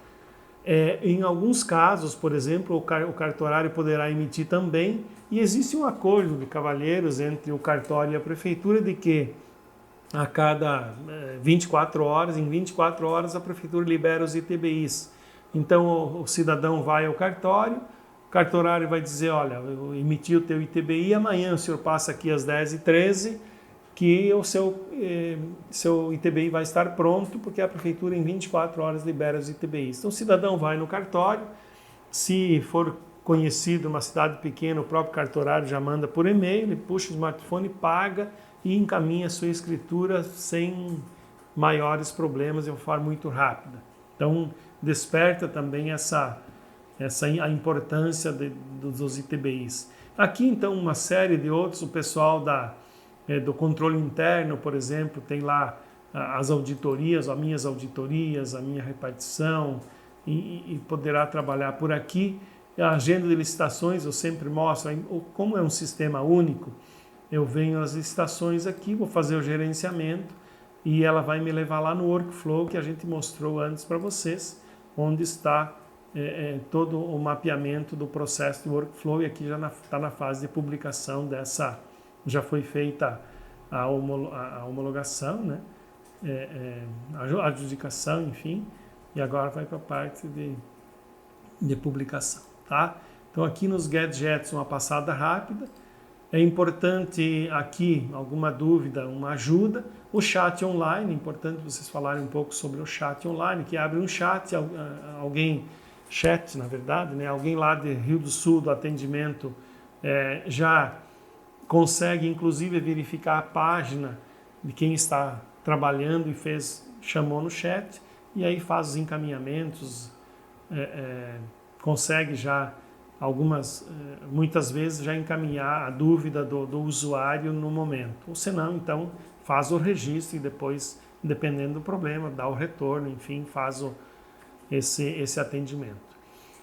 Em alguns casos, por exemplo, o cartorário poderá emitir também, e existe um acordo de cavalheiros entre o cartório e a prefeitura de que a cada 24 horas, em 24 horas a prefeitura libera os ITBIs. Então o cidadão vai ao cartório, o cartorário vai dizer, olha, eu emiti o teu ITBI, amanhã o senhor passa aqui às 10h13, que o seu ITBI vai estar pronto, porque a prefeitura em 24 horas libera os ITBIs. Então o cidadão vai no cartório, se for conhecido uma cidade pequena, o próprio cartorário já manda por e-mail, ele puxa o smartphone, paga e encaminha a sua escritura sem maiores problemas, de uma forma muito rápida. Então desperta também a importância dos ITBIs. Aqui então uma série de outros, o pessoal do controle interno, por exemplo, tem lá as auditorias, as minhas auditorias, a minha repartição, e poderá trabalhar por aqui. A agenda de licitações eu sempre mostro, como é um sistema único, eu venho às licitações aqui, vou fazer o gerenciamento e ela vai me levar lá no workflow que a gente mostrou antes para vocês, onde está todo o mapeamento do processo do workflow, e aqui já está na fase de publicação dessa. Já foi feita a homologação, né? A adjudicação, enfim, e agora vai para a parte de publicação, tá? Então aqui nos gadgets uma passada rápida. É importante aqui, alguma dúvida, uma ajuda, o chat online, é importante vocês falarem um pouco sobre o chat online, que abre um chat, chat na verdade, né? Alguém lá de Rio do Sul, do atendimento, já consegue inclusive verificar a página de quem está trabalhando e chamou no chat, e aí faz os encaminhamentos, consegue já muitas vezes já encaminhar a dúvida do usuário no momento. Ou se não, então faz o registro e depois, dependendo do problema, dá o retorno, enfim, faz esse atendimento.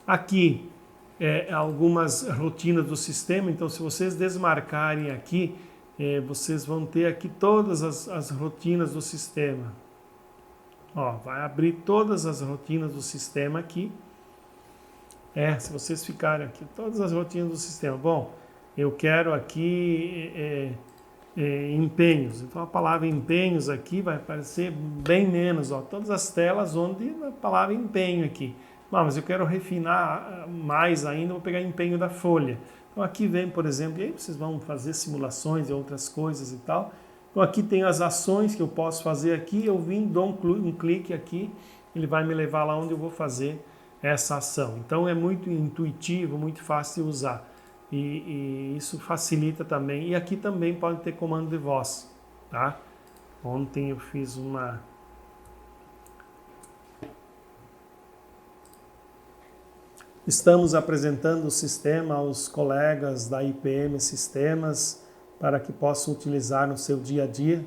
Aqui algumas rotinas do sistema, então se vocês desmarcarem aqui, vocês vão ter aqui todas as rotinas do sistema. Ó, vai abrir todas as rotinas do sistema aqui. Se vocês ficarem aqui, todas as rotinas do sistema. Bom, eu quero aqui empenhos. Então a palavra empenhos aqui vai aparecer bem menos. Ó, todas as telas onde a palavra empenho aqui. Mas eu quero refinar mais ainda, vou pegar empenho da folha. Então aqui vem, por exemplo, e aí vocês vão fazer simulações e outras coisas e tal. Então aqui tem as ações que eu posso fazer aqui, eu vim, dou um clique aqui, ele vai me levar lá onde eu vou fazer essa ação. Então é muito intuitivo, muito fácil de usar. E isso facilita também. E aqui também pode ter comando de voz, tá? Ontem eu fiz uma... Estamos apresentando o sistema aos colegas da IPM Sistemas para que possam utilizar no seu dia a dia.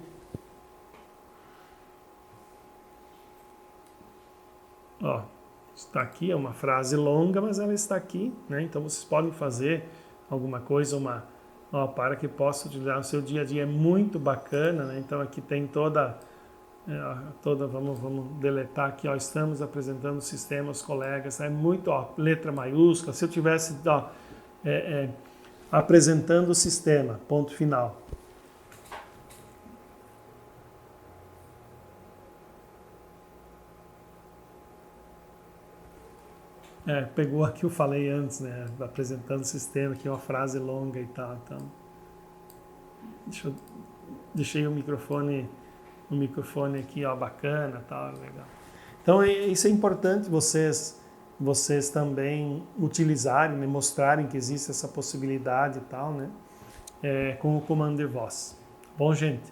Ó, está aqui, é uma frase longa, mas ela está aqui, né? Então vocês podem fazer alguma coisa, para que possa utilizar no seu dia a dia. É muito bacana, né? Então aqui tem toda vamos deletar aqui, ó, estamos apresentando o sistema aos colegas, é muito, ó, letra maiúscula, se eu tivesse, ó, apresentando o sistema, ponto final. Pegou aqui, eu falei antes, né, apresentando o sistema, aqui uma frase longa e tal, então, deixei o microfone aqui, ó, bacana, tal, legal. Então isso é importante vocês também utilizarem, né, mostrarem que existe essa possibilidade e tal, né, com o comando de voz. Bom, gente,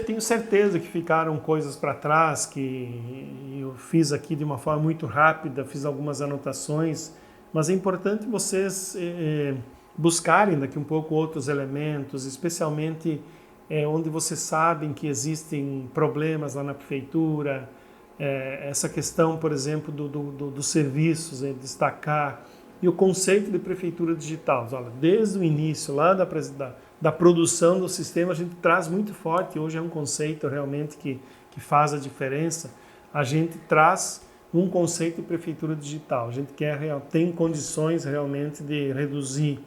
tenho certeza que ficaram coisas para trás, que eu fiz aqui de uma forma muito rápida, fiz algumas anotações, mas é importante vocês buscarem daqui um pouco outros elementos, especialmente onde vocês sabem que existem problemas lá na prefeitura, essa questão, por exemplo, dos serviços, destacar, e o conceito de prefeitura digital. Olha, desde o início, lá da produção do sistema, a gente traz muito forte, hoje é um conceito realmente que faz a diferença, a gente traz um conceito de prefeitura digital, a gente tem condições realmente de reduzir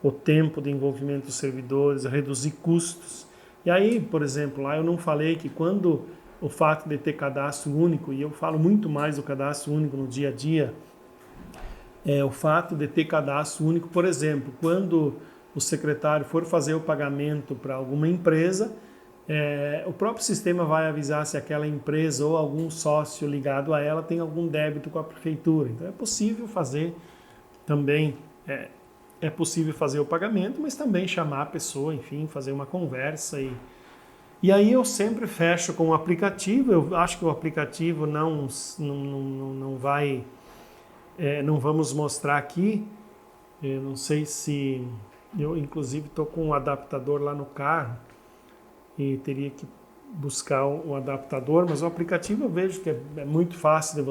o tempo de envolvimento dos servidores, reduzir custos. E aí, por exemplo, lá eu não falei que quando o fato de ter cadastro único, e eu falo muito mais do cadastro único no dia a dia, o fato de ter cadastro único, por exemplo, quando o secretário for fazer o pagamento para alguma empresa, o próprio sistema vai avisar se aquela empresa ou algum sócio ligado a ela tem algum débito com a prefeitura. Então é possível fazer também, é possível fazer o pagamento, mas também chamar a pessoa, enfim, fazer uma conversa. E aí eu sempre fecho com o aplicativo. Eu acho que o aplicativo não vai... não vamos mostrar aqui. Eu não sei se... Eu, inclusive, estou com um adaptador lá no carro e teria que buscar um adaptador, mas o aplicativo eu vejo que é muito fácil de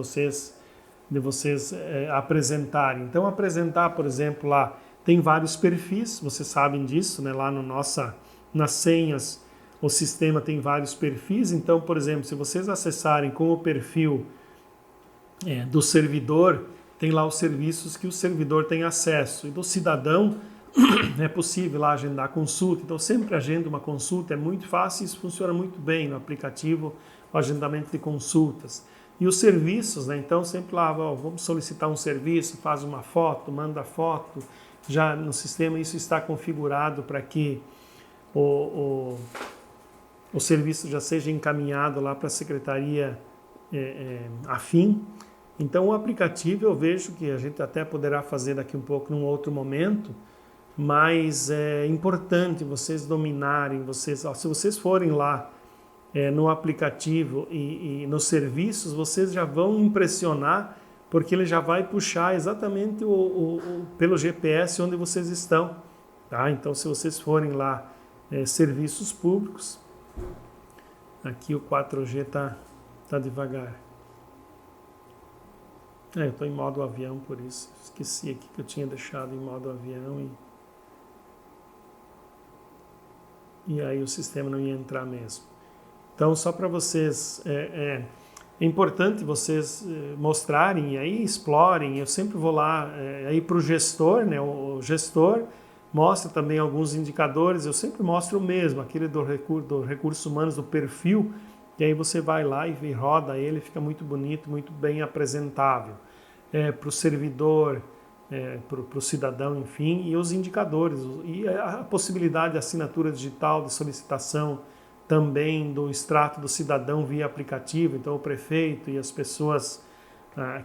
vocês apresentarem. Então, apresentar, por exemplo, lá tem vários perfis, vocês sabem disso, né? Lá nas senhas, o sistema tem vários perfis. Então, por exemplo, se vocês acessarem com o perfil do servidor, tem lá os serviços que o servidor tem acesso. E do cidadão, é possível lá agendar consulta. Então, sempre agenda uma consulta, é muito fácil, isso funciona muito bem no aplicativo, o agendamento de consultas. E os serviços, né? Então, sempre lá, vamos solicitar um serviço, faz uma foto, manda foto. Já no sistema isso está configurado para que o serviço já seja encaminhado lá para a secretaria afim. Então, o aplicativo eu vejo que a gente até poderá fazer daqui um pouco num outro momento, mas é importante vocês dominarem, se vocês forem lá no aplicativo e nos serviços, vocês já vão impressionar, porque ele já vai puxar exatamente pelo GPS onde vocês estão. Tá? Então, se vocês forem lá, serviços públicos, aqui o 4G tá devagar. Eu estou em modo avião, por isso. Esqueci aqui que eu tinha deixado em modo avião e aí o sistema não ia entrar mesmo. Então, só para vocês... É importante vocês mostrarem e aí explorem. Eu sempre vou lá aí para o gestor, né? O gestor mostra também alguns indicadores. Eu sempre mostro o mesmo, aquele do recursos humanos, do perfil, e aí você vai lá e roda ele, fica muito bonito, muito bem apresentável. Para o servidor, para o cidadão, enfim, e os indicadores, e a possibilidade de assinatura digital de solicitação também do extrato do cidadão via aplicativo. Então o prefeito e as pessoas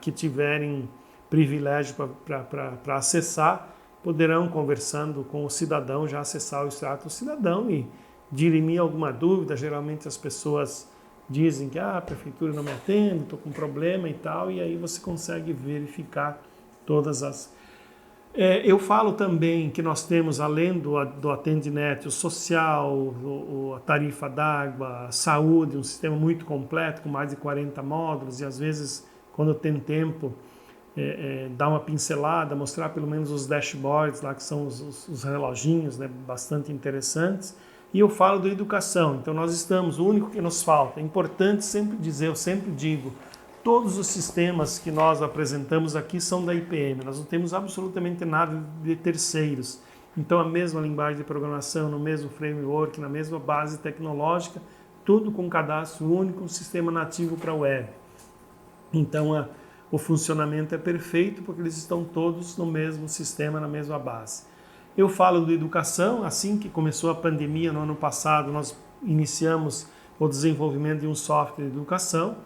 que tiverem privilégio para acessar poderão, conversando com o cidadão, já acessar o extrato do cidadão e dirimir alguma dúvida. Geralmente as pessoas dizem que a prefeitura não me atende, estou com problema e tal, e aí você consegue verificar todas as... eu falo também que nós temos, além do Atendinet, o social, a tarifa d'água, a saúde, um sistema muito completo, com mais de 40 módulos, e às vezes, quando tem tempo, dar uma pincelada, mostrar pelo menos os dashboards lá, que são os reloginhos, né, bastante interessantes. E eu falo da educação. Então nós estamos, o único que nos falta, é importante sempre dizer, eu sempre digo, todos os sistemas que nós apresentamos aqui são da IPM, nós não temos absolutamente nada de terceiros. Então a mesma linguagem de programação, no mesmo framework, na mesma base tecnológica, tudo com cadastro único, um sistema nativo para a web. Então o funcionamento é perfeito porque eles estão todos no mesmo sistema, na mesma base. Eu falo de educação. Assim que começou a pandemia no ano passado, nós iniciamos o desenvolvimento de um software de educação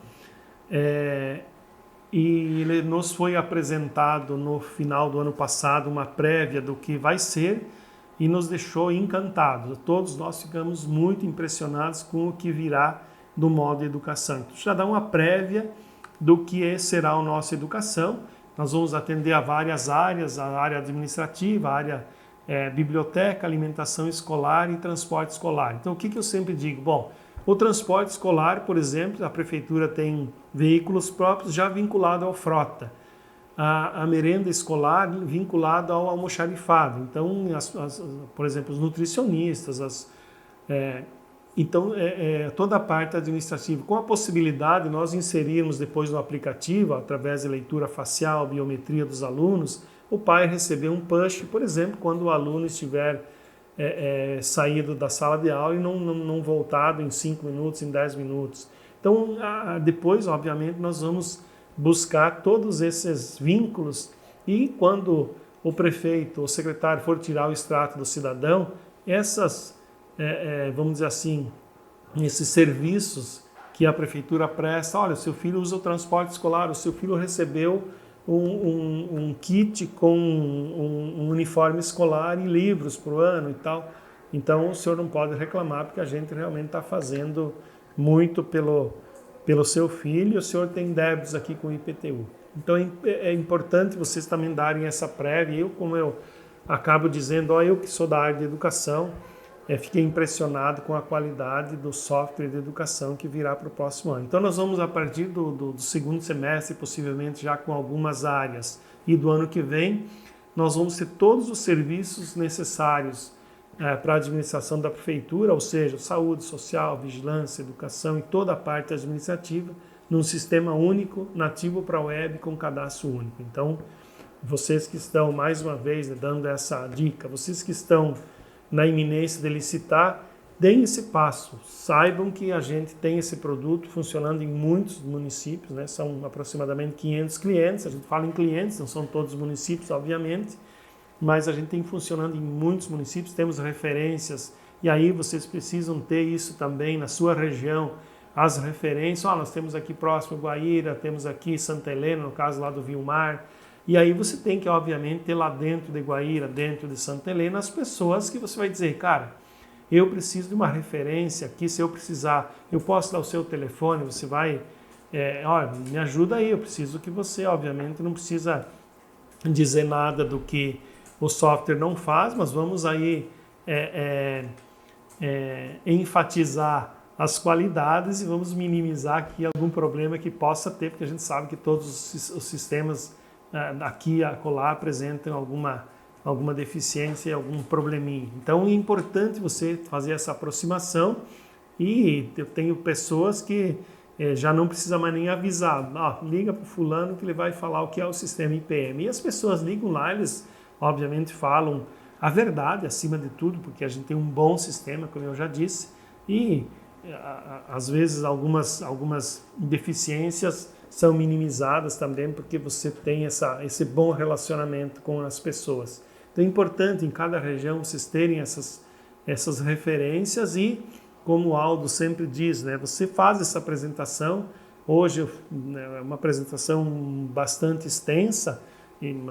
e ele nos foi apresentado no final do ano passado uma prévia do que vai ser e nos deixou encantados. Todos nós ficamos muito impressionados com o que virá do modo educação. Então já dá uma prévia do que será a nossa educação. Nós vamos atender a várias áreas, a área administrativa, a área biblioteca, alimentação escolar e transporte escolar. Então, o que eu sempre digo? Bom, o transporte escolar, por exemplo, a prefeitura tem veículos próprios já vinculados ao frota. A merenda escolar vinculada ao almoxarifado. Então, por exemplo, os nutricionistas, toda a parte administrativa, com a possibilidade de nós inserirmos depois no aplicativo, através de leitura facial, biometria dos alunos, o pai receber um push, por exemplo, quando o aluno estiver saído da sala de aula e não voltado em 5 minutos, em 10 minutos. Então, depois, obviamente, nós vamos buscar todos esses vínculos e quando o prefeito ou o secretário for tirar o extrato do cidadão, vamos dizer assim, esses serviços que a prefeitura presta, olha, o seu filho usa o transporte escolar, o seu filho recebeu um kit com um uniforme escolar e livros por ano e tal. Então o senhor não pode reclamar porque a gente realmente está fazendo muito pelo seu filho e o senhor tem débitos aqui com o IPTU. Então é importante vocês também darem essa prévia. Como eu acabo dizendo, eu que sou da área de educação, fiquei impressionado com a qualidade do software de educação que virá para o próximo ano. Então nós vamos, a partir do segundo semestre, possivelmente já com algumas áreas, e do ano que vem, nós vamos ter todos os serviços necessários para a administração da prefeitura, ou seja, saúde, social, vigilância, educação e toda a parte administrativa, num sistema único, nativo para a web, com cadastro único. Então, vocês que estão, mais uma vez, dando essa dica, vocês que estão na iminência de licitar, deem esse passo. Saibam que a gente tem esse produto funcionando em muitos municípios, né? São aproximadamente 500 clientes, a gente fala em clientes, não são todos os municípios, obviamente, mas a gente tem funcionando em muitos municípios, temos referências, e aí vocês precisam ter isso também na sua região, as referências. Nós temos aqui próximo Guaíra, temos aqui Santa Helena, no caso lá do Vilmar. E aí você tem que, obviamente, ter lá dentro de Guaíra, dentro de Santa Helena, as pessoas que você vai dizer, cara, eu preciso de uma referência aqui, se eu precisar, eu posso dar o seu telefone, você vai, me ajuda aí, eu preciso que você, obviamente, não precisa dizer nada do que o software não faz, mas vamos aí enfatizar as qualidades e vamos minimizar aqui algum problema que possa ter, porque a gente sabe que todos os sistemas aqui e acolá apresentam alguma deficiência, algum probleminha. Então é importante você fazer essa aproximação, e eu tenho pessoas que já não precisa mais nem avisar, liga para o fulano que ele vai falar o que é o sistema IPM. E as pessoas ligam lá, eles obviamente falam a verdade acima de tudo, porque a gente tem um bom sistema, como eu já disse, e às vezes algumas deficiências são minimizadas também porque você tem esse bom relacionamento com as pessoas. Então é importante em cada região vocês terem essas referências e, como o Aldo sempre diz, né, você faz essa apresentação. Hoje é uma apresentação bastante extensa, em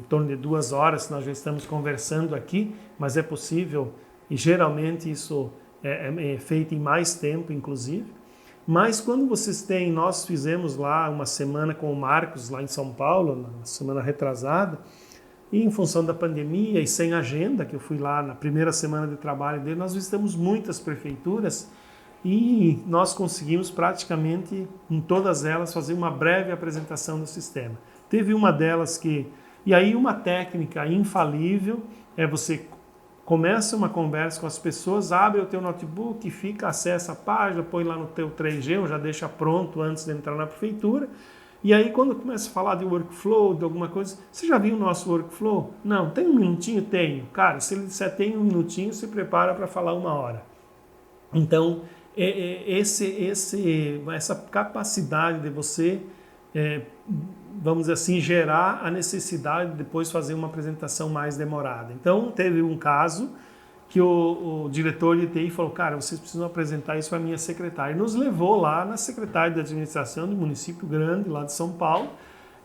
torno de 2 horas nós já estamos conversando aqui, mas é possível e geralmente isso é feito em mais tempo, inclusive. Mas quando vocês têm, nós fizemos lá uma semana com o Marcos, lá em São Paulo, na semana retrasada, e em função da pandemia e sem agenda, que eu fui lá na primeira semana de trabalho dele, nós visitamos muitas prefeituras e nós conseguimos praticamente em todas elas fazer uma breve apresentação do sistema. Teve uma delas que... E aí uma técnica infalível é você começa uma conversa com as pessoas, abre o teu notebook, acessa a página, põe lá no teu 3G, ou já deixa pronto antes de entrar na prefeitura. E aí quando começa a falar de workflow, de alguma coisa, você já viu o nosso workflow? Não, tem um minutinho? Tenho. Cara, se ele disser tem um minutinho, se prepara para falar 1 hora. Então, essa capacidade de você, vamos dizer assim, gerar a necessidade de depois fazer uma apresentação mais demorada. Então, teve um caso que o diretor de TI falou, cara, vocês precisam apresentar isso para a minha secretária. E nos levou lá na secretária de administração do município grande, lá de São Paulo,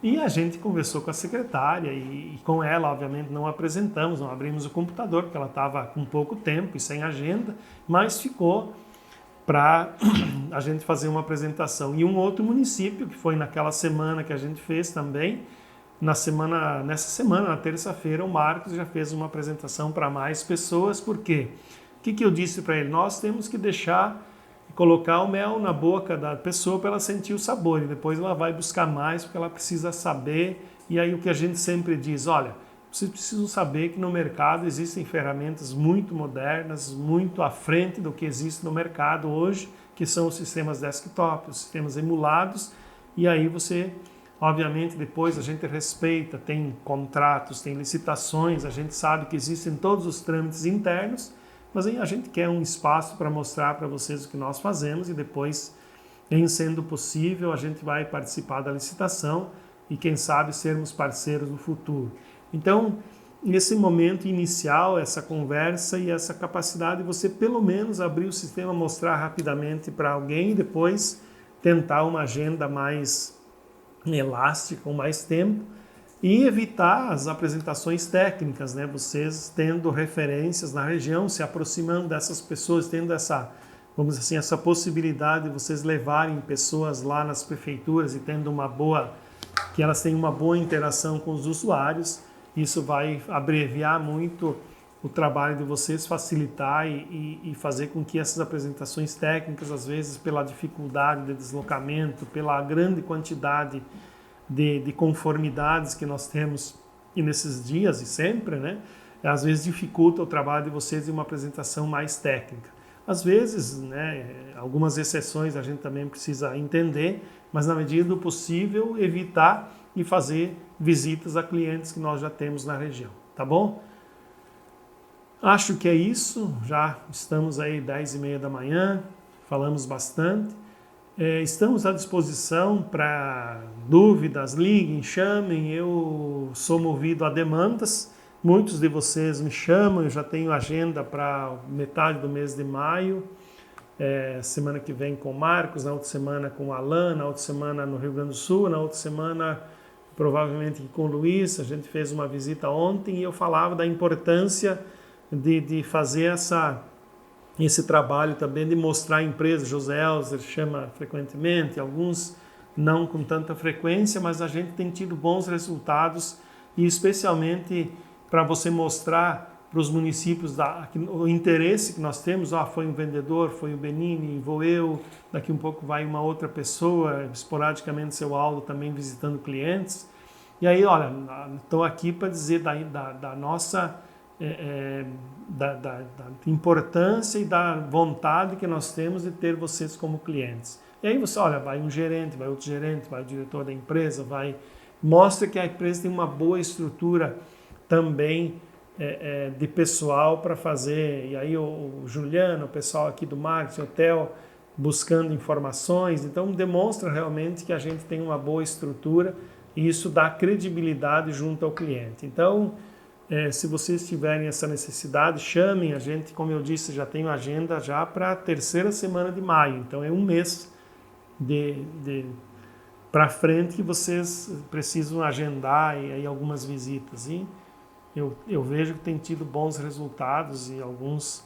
e a gente conversou com a secretária e com ela, obviamente, não apresentamos, não abrimos o computador, porque ela estava com pouco tempo e sem agenda, mas ficou para a gente fazer uma apresentação. E um outro município, que foi naquela semana que a gente fez também, nessa semana, na terça-feira, o Marcos já fez uma apresentação para mais pessoas. Por quê? O que eu disse para ele? Nós temos que colocar o mel na boca da pessoa para ela sentir o sabor, e depois ela vai buscar mais, porque ela precisa saber. E aí o que a gente sempre diz, olha, vocês precisam saber que no mercado existem ferramentas muito modernas, muito à frente do que existe no mercado hoje, que são os sistemas desktop, os sistemas emulados, e aí você, obviamente, depois a gente respeita, tem contratos, tem licitações, a gente sabe que existem todos os trâmites internos, mas aí a gente quer um espaço para mostrar para vocês o que nós fazemos e depois, em sendo possível, a gente vai participar da licitação e quem sabe sermos parceiros no futuro. Então, nesse momento inicial, essa conversa e essa capacidade de você pelo menos abrir o sistema, mostrar rapidamente para alguém e depois tentar uma agenda mais elástica, com mais tempo, e evitar as apresentações técnicas, né? Vocês tendo referências na região, se aproximando dessas pessoas, tendo vamos dizer assim, essa possibilidade de vocês levarem pessoas lá nas prefeituras e tendo que elas tenham uma boa interação com os usuários. Isso vai abreviar muito o trabalho de vocês, facilitar e fazer com que essas apresentações técnicas, às vezes pela dificuldade de deslocamento, pela grande quantidade de conformidades que nós temos nesses dias e sempre, né? Às vezes dificulta o trabalho de vocês em uma apresentação mais técnica. Às vezes, né, algumas exceções a gente também precisa entender, mas na medida do possível evitar e fazer visitas a clientes que nós já temos na região, tá bom? Acho que é isso, já estamos aí 10h30 da manhã, falamos bastante. Estamos à disposição para dúvidas, liguem, chamem, eu sou movido a demandas, muitos de vocês me chamam, eu já tenho agenda para metade do mês de maio, semana que vem com o Marcos, na outra semana com o Alan, na outra semana no Rio Grande do Sul, na outra semana provavelmente com o Luiz. A gente fez uma visita ontem e eu falava da importância de fazer esse trabalho também, de mostrar a empresa. José Elzer chama frequentemente, alguns não com tanta frequência, mas a gente tem tido bons resultados, e especialmente para você mostrar para os municípios o interesse que nós temos. Foi um vendedor, foi o Benini, vou eu, daqui um pouco vai uma outra pessoa, esporadicamente seu Aldo também visitando clientes. E aí, olha, estou aqui para dizer da nossa da importância e da vontade que nós temos de ter vocês como clientes. E aí você, olha, vai um gerente, vai outro gerente, vai o diretor da empresa, mostra que a empresa tem uma boa estrutura também de pessoal para fazer. E aí o Juliano, o pessoal aqui do marketing, hotel, buscando informações. Então, demonstra realmente que a gente tem uma boa estrutura e isso dá credibilidade junto ao cliente. Então, se vocês tiverem essa necessidade, chamem a gente. Como eu disse, já tenho agenda já para a terceira semana de maio. Então, é um mês para frente que vocês precisam agendar e aí algumas visitas. E eu vejo que tem tido bons resultados e alguns...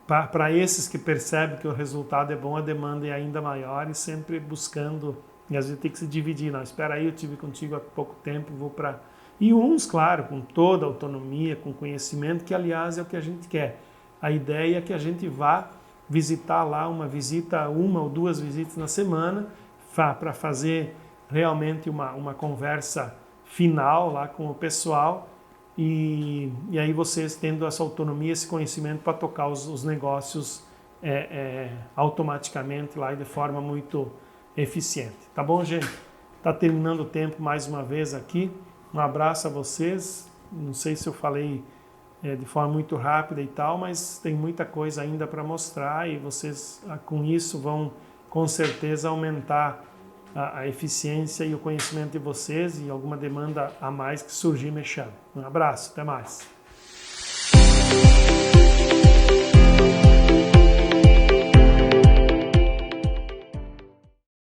para esses que percebem que o resultado é bom, a demanda é ainda maior e sempre buscando, e às vezes tem que se dividir, não, espera aí, eu tive contigo há pouco tempo, vou para... E uns, claro, com toda a autonomia, com conhecimento, que aliás é o que a gente quer. A ideia é que a gente vá visitar lá, uma ou duas visitas na semana, para fazer realmente uma conversa final lá com o pessoal, e aí vocês tendo essa autonomia, esse conhecimento para tocar os negócios automaticamente lá e de forma muito eficiente. Tá bom, gente? Tá terminando o tempo mais uma vez aqui. Um abraço a vocês. Não sei se eu falei de forma muito rápida e tal, mas tem muita coisa ainda para mostrar e vocês com isso vão com certeza aumentar a eficiência e o conhecimento de vocês e alguma demanda a mais que surgir mexendo. Um abraço, até mais.